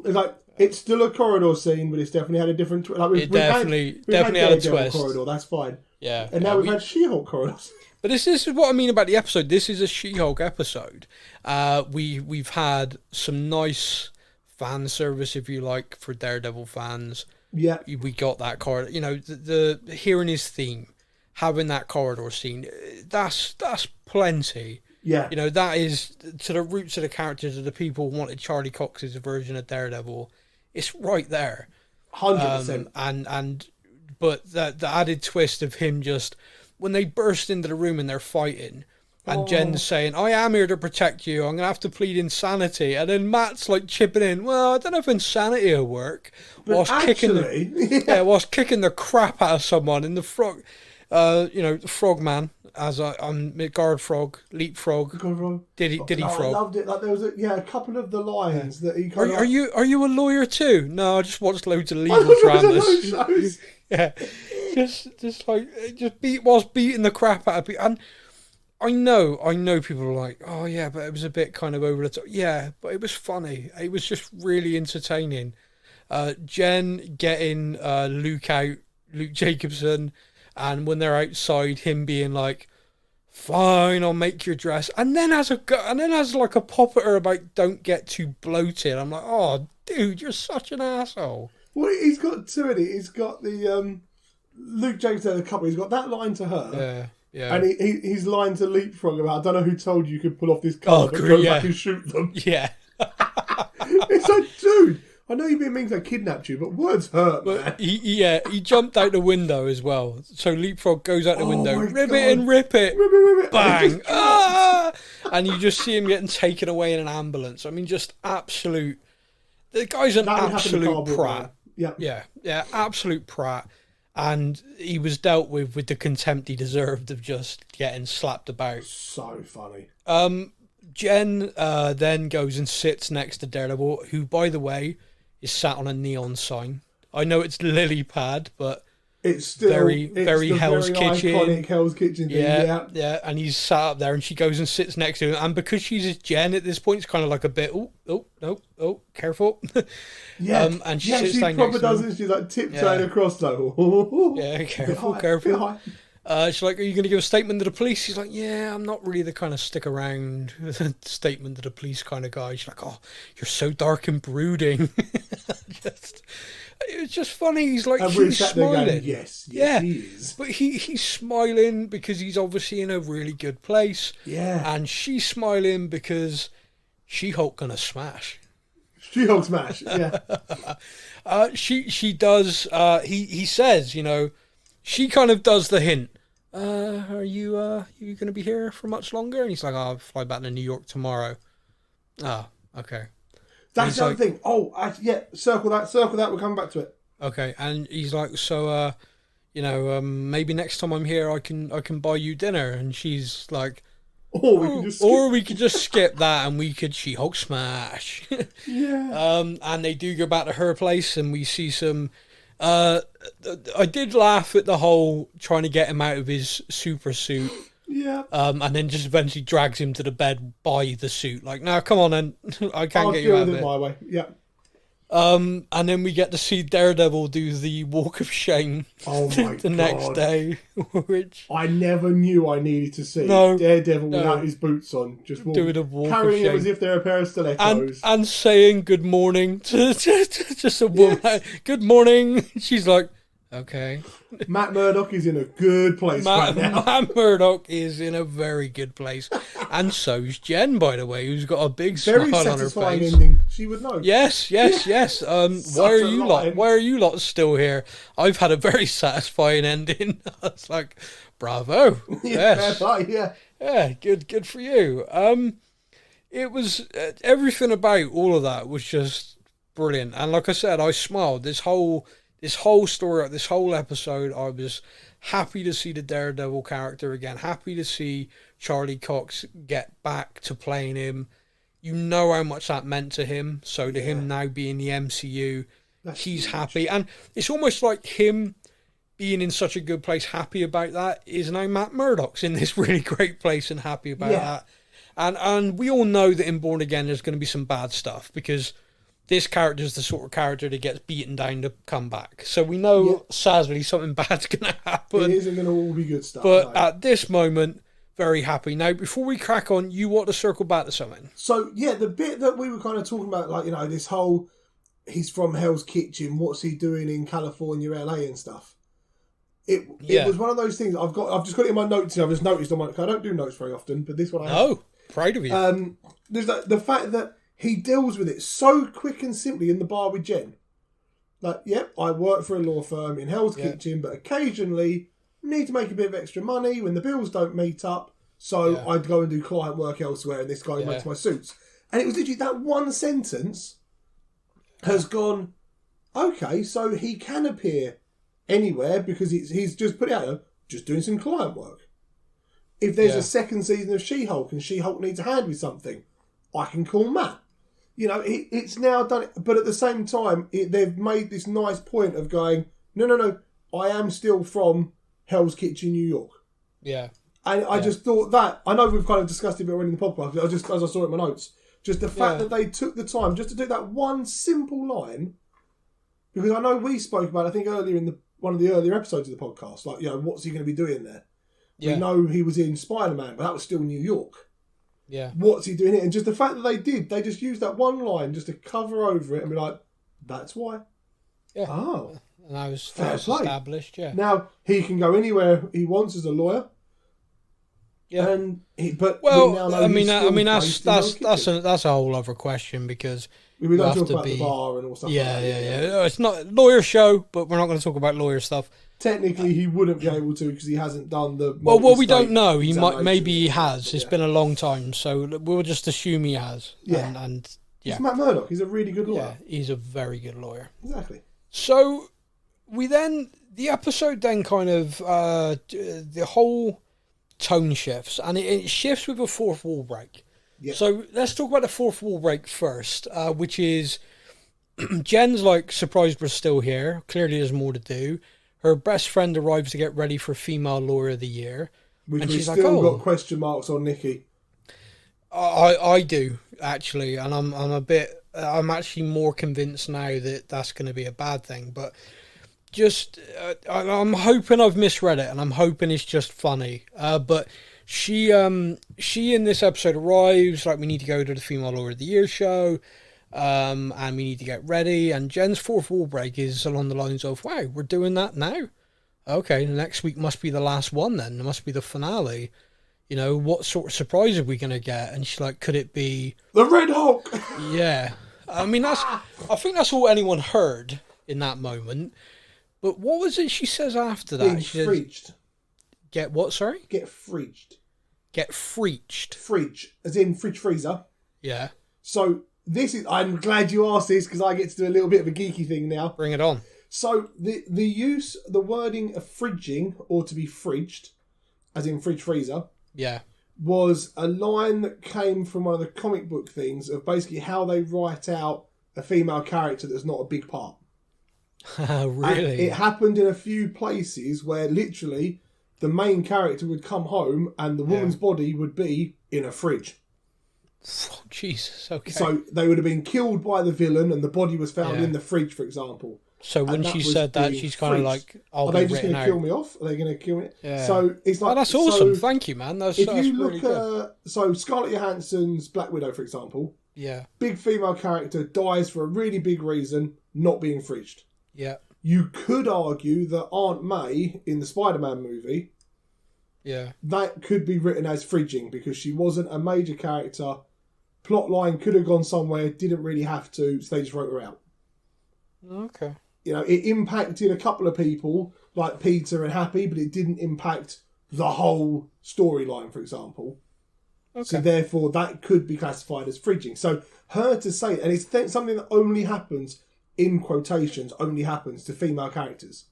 It's like, it's still a corridor scene, but it's definitely had a different twist. Like, It definitely had a twist. Corridor, that's fine. Yeah. And now we've had She-Hulk corridors. But this is what I mean about the episode. This is a She-Hulk episode. We've had some nice fan service, if you like, for Daredevil fans. Yeah. We got that corridor. The hearing his theme, having that corridor scene, that's plenty. Yeah. That is to the roots of the characters of the people who wanted Charlie Cox's version of Daredevil. It's right there. 100%. But the added twist of him just, when they burst into the room and they're fighting, and Jen's saying, I am here to protect you, I'm going to have to plead insanity. And then Matt's like chipping in, well, I don't know if insanity will work. Whilst kicking the crap out of someone in the frog, the frogman, as I'm guard frog, leapfrog, diddy frog. I loved it. Like there was a couple of the lines that he kind of. Are you a lawyer too? No, I just watched loads of legal dramas. Shows. Yeah, just beating the crap out of people. And I know people are like, oh yeah, but it was a bit kind of over the top. Yeah, but it was funny. It was just really entertaining. Jen getting Luke Jacobson. And when they're outside, him being like, "Fine, I'll make your dress," and then as like a pop at her about don't get too bloated. I'm like, "Oh, dude, you're such an asshole." Well, he's got two in it. He's got the Luke James there, the couple. He's got that line to her, yeah, and he's line to Leapfrog about, "I don't know who told you could pull off this cover, but go back and shoot them." Yeah, it's like, dude. I know you've been mean to kidnap you, but words hurt, man. He jumped out the window as well. So Leapfrog goes out the window, rip God. it and rip it, Rip it. bang, and you just see him getting taken away in an ambulance. I mean, just absolute. The guy's an absolute prat. Yeah, absolute prat. And he was dealt with the contempt he deserved of just getting slapped about. So funny. Jen then goes and sits next to Daredevil, who, by the way, is sat on a neon sign. I know it's lily pad, but It's still very the Hell's Kitchen. iconic Hell's Kitchen thing. Yeah, and he's sat up there, and she goes and sits next to him, and because she's a Jen at this point, it's kind of like a bit, oh, careful. Yeah, and she she proper does it. She's like tiptoeing across, though. Yeah, careful. She's like, are you going to give a statement to the police? He's like, yeah, I'm not really the kind of stick around statement to the police kind of guy. She's like, oh, you're so dark and brooding. It was just funny. He's like, he's smiling. Going, yes, he is. But he's smiling because he's obviously in a really good place. Yeah. And she's smiling because She-Hulk gonna smash. She-Hulk smash, yeah. She does, he says, you know, she kind of does the hint. Are you going to be here for much longer? And he's like, I'll fly back to New York tomorrow. Oh, okay. That's the other thing. Oh, circle that. We're coming back to it. Okay, and he's like, so, maybe next time I'm here, I can buy you dinner. And she's like, or we could just skip that, and we could She-Hulk smash. Yeah. And they do go back to her place, and we see some. I did laugh at the whole trying to get him out of his super suit. Yeah. And then just eventually drags him to the bed by the suit. Like, no, come on then. I can't get you out of it. My way. Yeah. And then we get to see Daredevil do the walk of shame the next day, which I never knew I needed to see. Daredevil without his boots on, just doing a walk carrying of shame. it as if they're a pair of stilettos, and saying good morning to just a woman. Yes. Good morning. She's like, okay. Matt Murdock is in a good place right now. Matt Murdock is in a very good place. And so's Jen, by the way, who's got a big very smile on her face. Ending. She would know. Yes. Why are you lot still here? I've had a very satisfying ending. I was like, bravo. Yes. Yeah, good for you. It was everything about all of that was just brilliant. And like I said, I smiled. This whole story, this whole episode, I was happy to see the Daredevil character again. Happy to see Charlie Cox get back to playing him. You know how much that meant to him. So to him now being the MCU, he's happy. And it's almost like him being in such a good place, happy about that, is now Matt Murdock's in this really great place and happy about that. And we all know that in Born Again there's going to be some bad stuff because this character is the sort of character that gets beaten down to come back. So we know, sadly, something bad's going to happen. It isn't going to all be good stuff. But at this moment, very happy. Now, before we crack on, you want to circle back to something. So, the bit that we were kind of talking about, like, this whole, he's from Hell's Kitchen, what's he doing in California, LA and stuff. It was one of those things, I've just got it in my notes here, I've just noticed on my, I don't do notes very often, but this one I have. Oh, proud of you. There's the fact that he deals with it so quick and simply in the bar with Jen. Like, I work for a law firm in Hell's Kitchen, but occasionally need to make a bit of extra money when the bills don't meet up. So I'd go and do client work elsewhere, and this guy makes my suits. And it was literally that one sentence has gone, okay, so he can appear anywhere because he's just put it out there, just doing some client work. If there's a second season of She-Hulk and She-Hulk needs a hand with something, I can call Matt. It's now done it, but at the same time, they've made this nice point of going, no, I am still from Hell's Kitchen, New York. Yeah. And I just thought that, I know we've kind of discussed it already in the podcast, but as I saw it in my notes, just the fact that they took the time just to do that one simple line, because I know we spoke about, I think earlier in one of the earlier episodes of the podcast, like, what's he going to be doing there? Yeah. We know he was in Spider-Man, but that was still New York. Yeah. What's he doing here? And just the fact that they just used that one line just to cover over it and be like, that's why. Yeah. Oh. And I was established, Now, he can go anywhere he wants as a lawyer. Yeah. And that's a whole other question because we don't talk about the bar and all stuff. Yeah. It's not a lawyer show, but we're not going to talk about lawyer stuff. Technically, he wouldn't be able to because he hasn't done the. Well, we don't know. Maybe he has. It's been a long time, so we'll just assume he has. Yeah, and He's Matt Murdock. He's a really good lawyer. Yeah, he's a very good lawyer. Exactly. So the episode then kind of the whole tone shifts, and it shifts with a fourth wall break. Yeah. So let's talk about the fourth wall break first, which is Jen's like surprised we're still here. Clearly, there's more to do. her best friend arrives to get ready for Female Lawyer of the Year. Which and we've she's still like, got question marks on Nikki. I do, actually, and I'm actually more convinced now that that's going to be a bad thing, but just, I'm hoping I've misread it, and I'm hoping it's just funny, but she in this episode arrives, like, we need to go to the Female Lawyer of the Year show, and we need to get ready, and Jen's fourth wall break is along the lines of, wow, we're doing that now? Okay, the next week must be the last one then, it must be the finale. You know, what sort of surprise are we going to get? And she's like, could it be... The Red Hulk! Yeah. I mean, I think that's all anyone heard in that moment. But what was it she says after that? Being She says, freached. get what, sorry? Get freached. Get freached. Freach, as in fridge freezer. Yeah. So, I'm glad you asked this, because I get to do a little bit of a geeky thing now. Bring it on. So, the wording of fridging, or to be fridged, as in fridge freezer... Yeah. Was a line that came from one of the comic book things of basically how they write out a female character that's not a big part. Really? And it happened in a few places where literally the main character would come home and the woman's body would be in a fridge. Oh, Jesus, okay. So they would have been killed by the villain and the body was found in the fridge, for example. So when she said that, she's kind of like, are they just going to kill me off? Are they going to kill me? Yeah. So it's like, that's awesome. Thank you, man. That's if that's you look really good. so Scarlett Johansson's Black Widow, for example, big female character dies for a really big reason, not being fridged. Yeah. You could argue that Aunt May in the Spider-Man movie, that could be written as fridging because she wasn't a major character. Plot line could have gone somewhere, didn't really have to, so they just wrote her out. Okay. You know, it impacted a couple of people, like Peter and Happy, but it didn't impact the whole storyline, for example. Okay. So therefore, that could be classified as fridging. So her to say, and it's something that only happens, in quotations, only happens to female characters.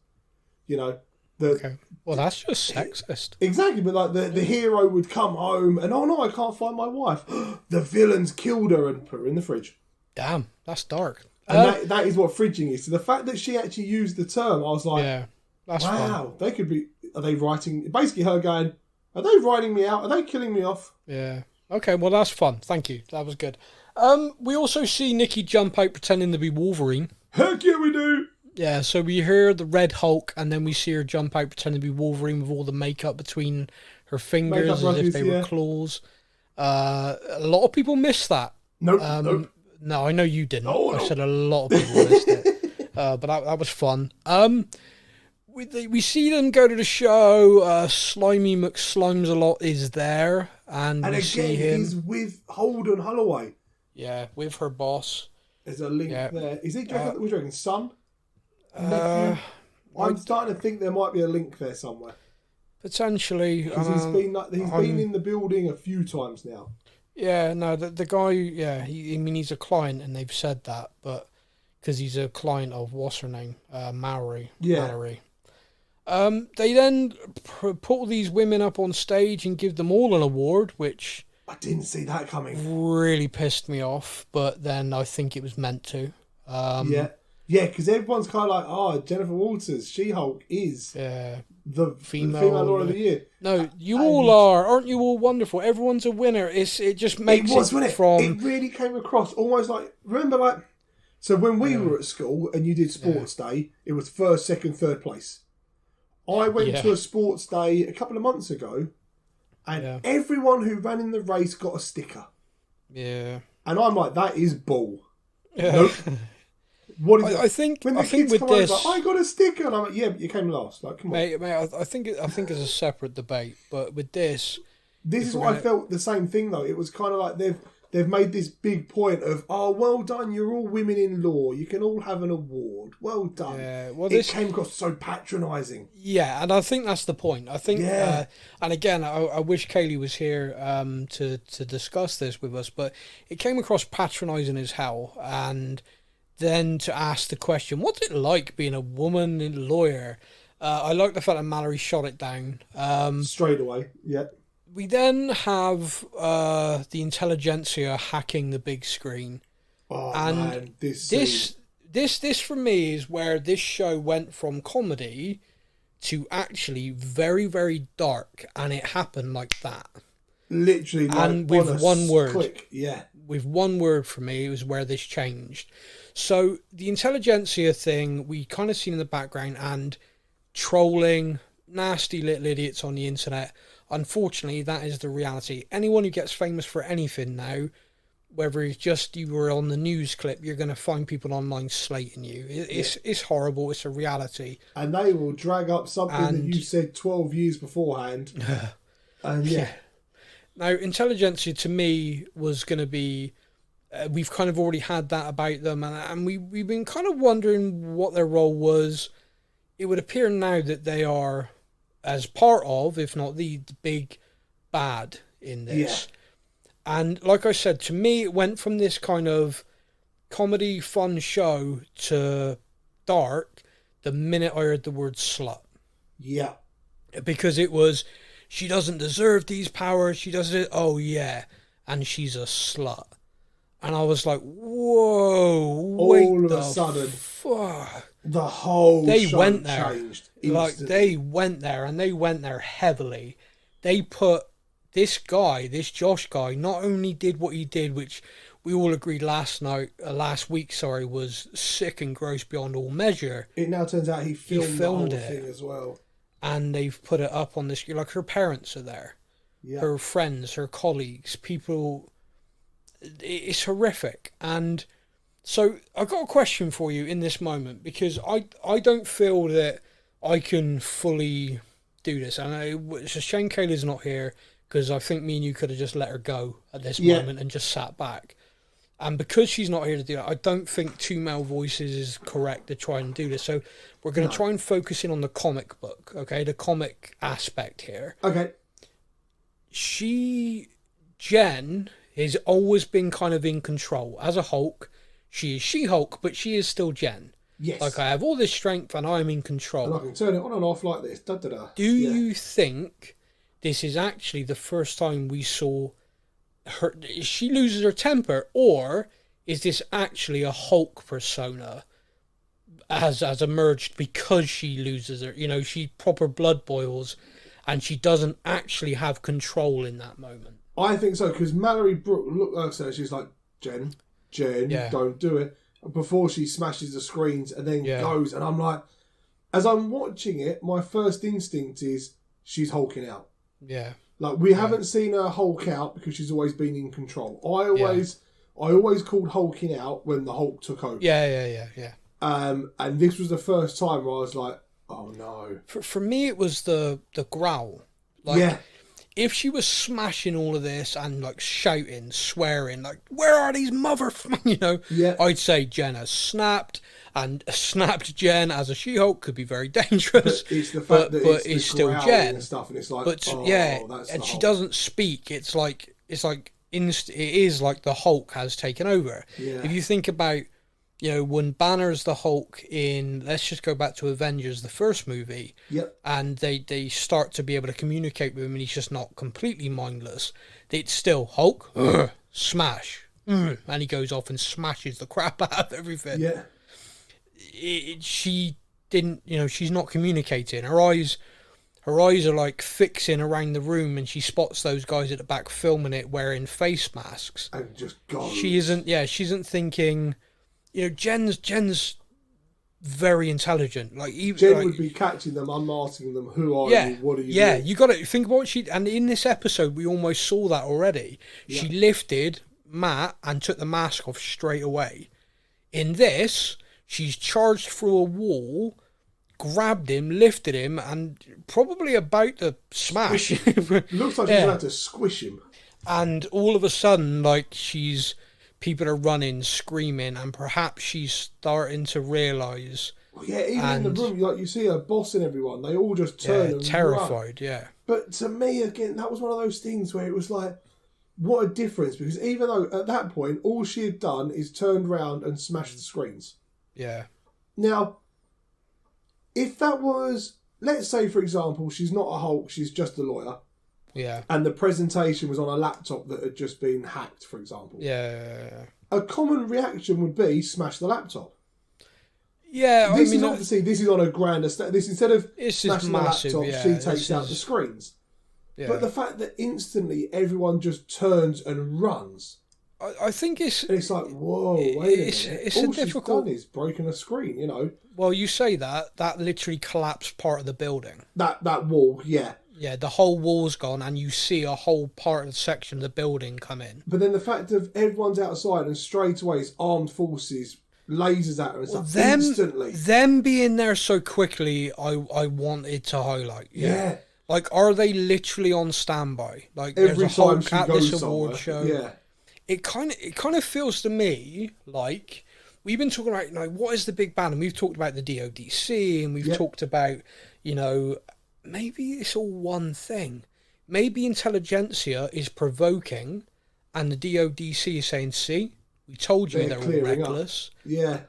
You know? Okay. Well, that's just sexist. Exactly, but like the hero would come home and, oh no, I can't find my wife. The villain's killed her and put her in the fridge. Damn, that's dark. And that is what fridging is. So the fact that she actually used the term, I was like, that's wow, fun. They could be, are they writing, basically her going, are they writing me out? Are they killing me off? Yeah. Okay, well, that's fun. Thank you. That was good. We also see Nikki jump out pretending to be Wolverine. Heck yeah, we do. Yeah, so we hear the Red Hulk, and then we see her jump out pretending to be Wolverine with all the makeup between her fingers as if they were claws. A lot of people missed that. Nope. No, I know you didn't. No. I said a lot of people missed it. But that was fun. We see them go to the show. Slimy McSlimes-a-lot is there. And we again, see him. he's with Holden Holloway. Yeah, with her boss. There's a link there. Is he drinking son? I'm starting to think there might be a link there somewhere. Potentially. Because he's been in the building a few times now. Yeah, no, the guy, he's a client, and they've said that, but because he's a client of, what's her name? Mallory. They then put all these women up on stage and give them all an award, which... I didn't see that coming. Really pissed me off, but then I think it was meant to. Yeah, because everyone's kind of like, Jennifer Walters, She-Hulk, is the female Lord of the Year. No, all are. Aren't you all wonderful? Everyone's a winner. It just makes it really came across almost like, remember like, so when we were at school and you did sports day, it was first, second, third place. I went to a sports day a couple of months ago and everyone who ran in the race got a sticker. Yeah. And I'm like, that is bull. Yeah. Nope. What is I think when the kids with come this, over, I got a sticker, and I'm like, yeah, but you came last. Like, come on, mate. I think it's a separate debate, but with this is what I felt the same thing though. It was kind of like they've made this big point of, well done, you're all women in law, you can all have an award. Well done. Yeah, well, this came across so patronising. Yeah, and I think that's the point. I think, and again, I wish Kaylee was here to discuss this with us, but it came across patronising as hell, and then to ask the question, what's it like being a woman in lawyer? I like the fact that Mallory shot it down. Straight away, yeah. We then have the intelligentsia hacking the big screen. Oh, and man, this for me is where this show went from comedy to actually very, very dark, and it happened like that. Literally, like, and with one word. Click. Yeah. With one word for me, it was where this changed. So the intelligentsia thing we kind of seen in the background, and trolling, nasty little idiots on the internet. Unfortunately, that is the reality. Anyone who gets famous for anything now, whether it's just you were on the news clip, you're going to find people online slating you. It's horrible. It's a reality. And they will drag up something that you said 12 years beforehand. And yeah. Now, intelligentsia to me was going to be, we've kind of already had that about them, and we've been kind of wondering what their role was. It would appear now that they are, as part of, if not the big bad in this. Yeah. And like I said, to me, it went from this kind of comedy, fun show to dark the minute I heard the word slut. Yeah. Because it was, she doesn't deserve these powers, she doesn't, oh yeah, and she's a slut. And I was like, whoa, wait, all of a sudden, fuck. The whole they show went there. Changed like, they went there, and they went there heavily. They put this guy, this Josh guy, not only did what he did, which we all agreed last week, was sick and gross beyond all measure. It now turns out he filmed the whole it thing as well. And they've put it up on the screen. Like, her parents are there. Yeah. Her friends, her colleagues, people. It's horrific. And so I've got a question for you in this moment, because I don't feel that I can fully do this. And it's a shame Kayla's not here, because I think me and you could have just let her go at this moment and just sat back. And because she's not here to do that, I don't think two male voices is correct to try and do this. So we're going to try and focus in on the comic book, okay? The comic aspect here. Okay. Jen has always been kind of in control. As a Hulk, she is She-Hulk, but she is still Jen. Yes. Like, I have all this strength and I'm in control. And I can turn it on and off like this. Da-da-da. Do you think this is actually the first time we saw her, she loses her temper, or is this actually a Hulk persona has emerged because she loses her, she proper blood boils and she doesn't actually have control in that moment? I think so, because Mallory Brooke looked at her, she's like, Jen, don't do it, before she smashes the screens and then goes, and I'm like, as I'm watching it, my first instinct is she's hulking out. Yeah. Like, we haven't seen her Hulk out because she's always been in control. I always called hulking out when the Hulk took over. Yeah. And this was the first time where I was like, oh no. For me, it was the growl. Like, if she was smashing all of this and like shouting, swearing, like, where are these I'd say Jen has snapped, and a snapped Jen as a She-Hulk could be very dangerous. But it's the fact that it's still Jen and stuff, and it's like, that's and she Hulk. Doesn't speak. It is like the Hulk has taken over. Yeah. If you think about, when Banner's the Hulk in, let's just go back to Avengers, the first movie. Yep. And they start to be able to communicate with him, and he's just not completely mindless. It's still Hulk, smash, and he goes off and smashes the crap out of everything. Yeah. She didn't, she's not communicating. Her eyes are like fixing around the room, and she spots those guys at the back filming it wearing face masks. And just goes. She isn't thinking. Jen's very intelligent. Like, Jen would be catching them, unmasking them. Who are you? What are you doing? You got to think about what she. And in this episode, we almost saw that already. Yeah. She lifted Matt and took the mask off straight away. In this, she's charged through a wall, grabbed him, lifted him, and probably about to smash. Looks like she's about to squish him. And all of a sudden, like, people are running, screaming, and perhaps she's starting to realise. Even in the room, like, you see her bossing everyone. They all just turn and terrified, run. But to me, again, that was one of those things where it was like, what a difference. Because even though at that point, all she had done is turned around and smashed the screens. Yeah. Now, if that was, let's say, for example, she's not a Hulk, she's just a lawyer. Yeah. And the presentation was on a laptop that had just been hacked, for example. Yeah. A common reaction would be smash the laptop. Yeah, This is obviously this is on a grander this instead of This is smashing massive, the laptop, yeah, she this takes out is- the screens. yeah. But the fact that instantly everyone just turns and runs, I think it's... and it's like, whoa, wait a minute. It's All a she's difficult... done is broken a screen, you know. Well, you say that literally collapsed part of the building. That wall, yeah. Yeah, the whole wall's gone and you see a whole part of the section of the building come in. But then the fact of everyone's outside and straight away it's armed forces, lasers at her and stuff, instantly. Them being there so quickly, I wanted to highlight. Yeah. Like, are they literally on standby? Like, Every there's a whole time she Katniss goes award somewhere, show. yeah. It kind of feels to me like we've been talking about, you know, what is the big ban, and we've talked about the DODC, and we've talked about, you know, maybe it's all one thing. Maybe intelligentsia is provoking, and the DODC is saying, "See, we told you they're all reckless." Yeah.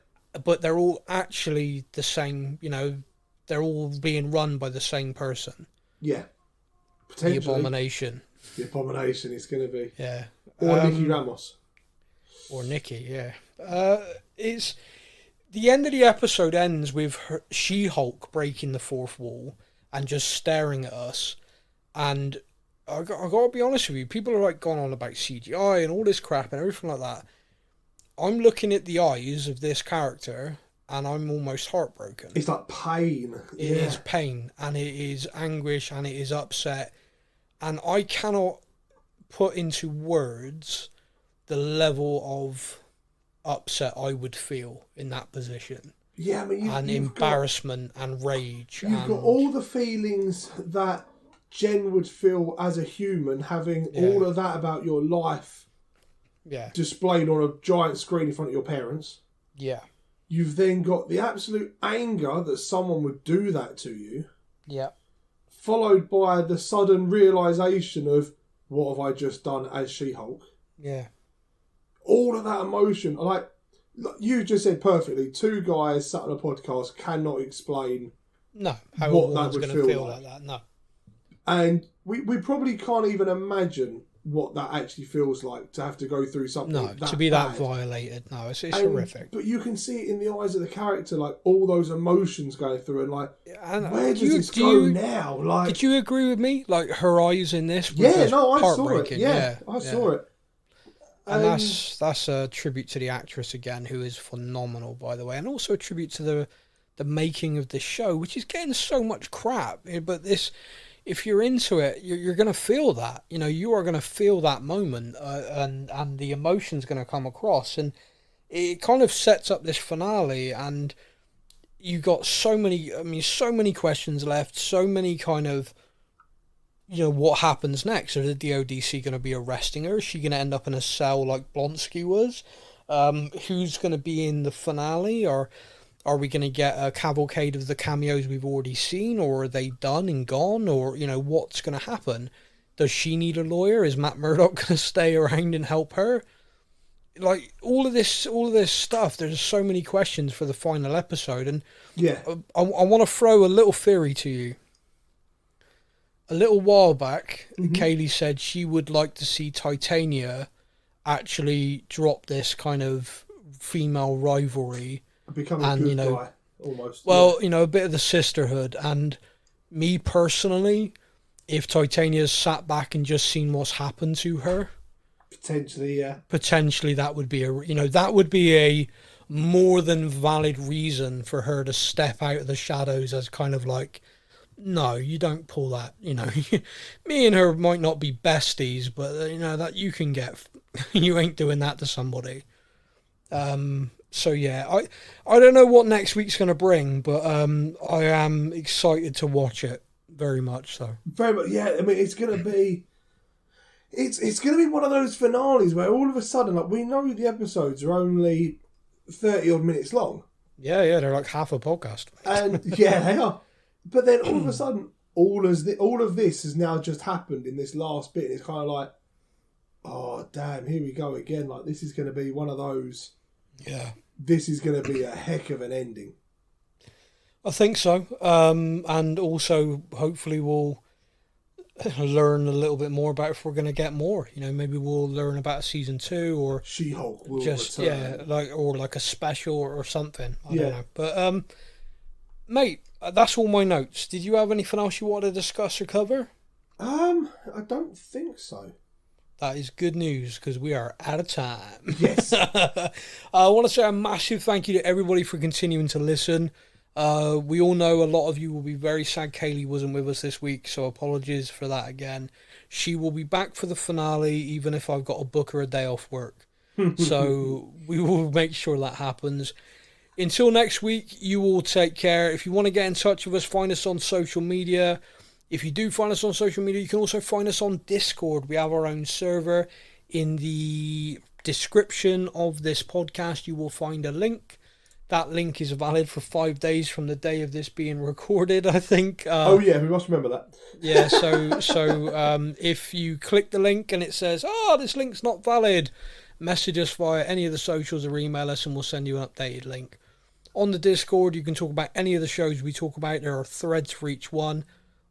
But they're all actually the same. You know, they're all being run by the same person. Yeah. The Potentially. Abomination. The Abomination is going to be. Yeah. Or Nikki Ramos. Or Nikki, yeah. It's the end of the episode ends with She-Hulk breaking the fourth wall and just staring at us. And I got to be honest with you, people are like going on about CGI and all this crap and everything like that. I'm looking at the eyes of this character and I'm almost heartbroken. It's like pain. It is pain and it is anguish and it is upset. And I cannot put into words the level of upset I would feel in that position. Yeah, I mean, and embarrassment and rage. You've got all the feelings that Jen would feel as a human, having all of that about your life displayed on a giant screen in front of your parents. Yeah. You've then got the absolute anger that someone would do that to you. Yeah. Followed by the sudden realisation of, what have I just done as She-Hulk? Yeah. All of that emotion, like you just said perfectly, two guys sat on a podcast cannot explain how a woman's going to feel like that. No. And we probably can't even imagine what that actually feels like to have to go through something to be that violated. No, it's horrific. But you can see it in the eyes of the character, like all those emotions going through, and like, where does this go now? Like, did you agree with me? Like her eyes in this? I saw it. I saw it. And that's a tribute to the actress again, who is phenomenal, by the way, and also a tribute to the making of this show, which is getting so much crap. But this, if you're into it, you're going to feel that. You know, you are going to feel that moment, and the emotion's going to come across, and it kind of sets up this finale. And you got so many questions left, so many kind of, you know, what happens next? Are the DODC going to be arresting her? Is she going to end up in a cell like Blonsky was? Who's going to be in the finale? Or are we going to get a cavalcade of the cameos we've already seen? Or are they done and gone? Or, you know, what's going to happen? Does she need a lawyer? Is Matt Murdock going to stay around and help her? Like, all of this stuff, there's so many questions for the final episode. And I want to throw a little theory to you. A little while back, Kaylee said she would like to see Titania actually drop this kind of female rivalry. Become a good guy, almost. Well, you know, a bit of the sisterhood. And me personally, if Titania's sat back and just seen what's happened to her, potentially that would be a more than valid reason for her to step out of the shadows as kind of like, no, you don't pull that. You know, me and her might not be besties, but you know that you can get. You ain't doing that to somebody. So yeah, I don't know what next week's going to bring, but I am excited to watch it very much. So very much, yeah. I mean, it's going to be. It's going to be one of those finales where all of a sudden, like, we know the episodes are only 30 odd minutes long. Yeah, they're like half a podcast. And yeah, they are. But then all of a sudden, all of this has now just happened in this last bit. And it's kind of like, oh, damn, here we go again. Like, this is going to be one of those. Yeah. This is going to be a heck of an ending. I think so. And also, hopefully, we'll learn a little bit more about if we're going to get more. You know, maybe we'll learn about season 2 or She-Hulk will just return. like a special or something. I don't know. But mate, that's all my notes. Did you have anything else you want to discuss or cover? I don't think so. That is good news because we are out of time. Yes. I want to say a massive thank you to everybody for continuing to listen. We all know a lot of you will be very sad Kaylee wasn't with us this week, so apologies for that again. She will be back for the finale, even if I've got to book her a day off work. So we will make sure that happens. Until next week, you all take care. If you want to get in touch with us, find us on social media. If you do find us on social media, you can also find us on Discord. We have our own server. In the description of this podcast, you will find a link. That link is valid for 5 days from the day of this being recorded, I think. Oh, yeah, we must remember that. Yeah, so if you click the link and it says, this link's not valid, message us via any of the socials or email us and we'll send you an updated link. On the Discord, you can talk about any of the shows we talk about. There are threads for each one.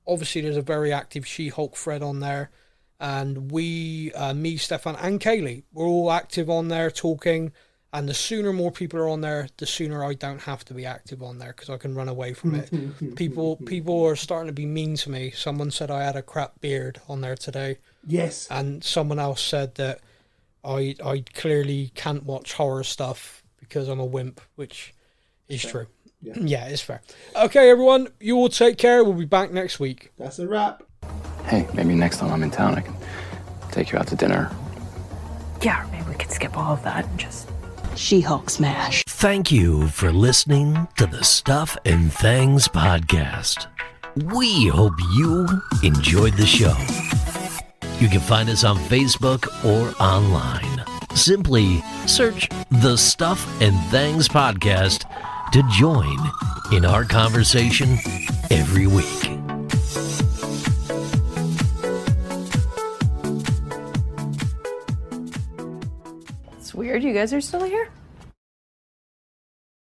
Obviously, there's a very active She-Hulk thread on there. And we, me, Stefan, and Kaylee, we're all active on there talking. And the sooner more people are on there, the sooner I don't have to be active on there because I can run away from it. People are starting to be mean to me. Someone said I had a crap beard on there today. Yes. And someone else said that I clearly can't watch horror stuff because I'm a wimp, which is true. Yeah, it's fair. Okay, everyone, you all take care. We'll be back next week. That's a wrap. Hey, maybe next time I'm in town, I can take you out to dinner. Yeah, or maybe we could skip all of that and just She-Hulk smash. Thank you for listening to the Stuff and Things podcast. We hope you enjoyed the show. You can find us on Facebook or online. Simply search the Stuff and Things podcast to join in our conversation every week. It's weird you guys are still here.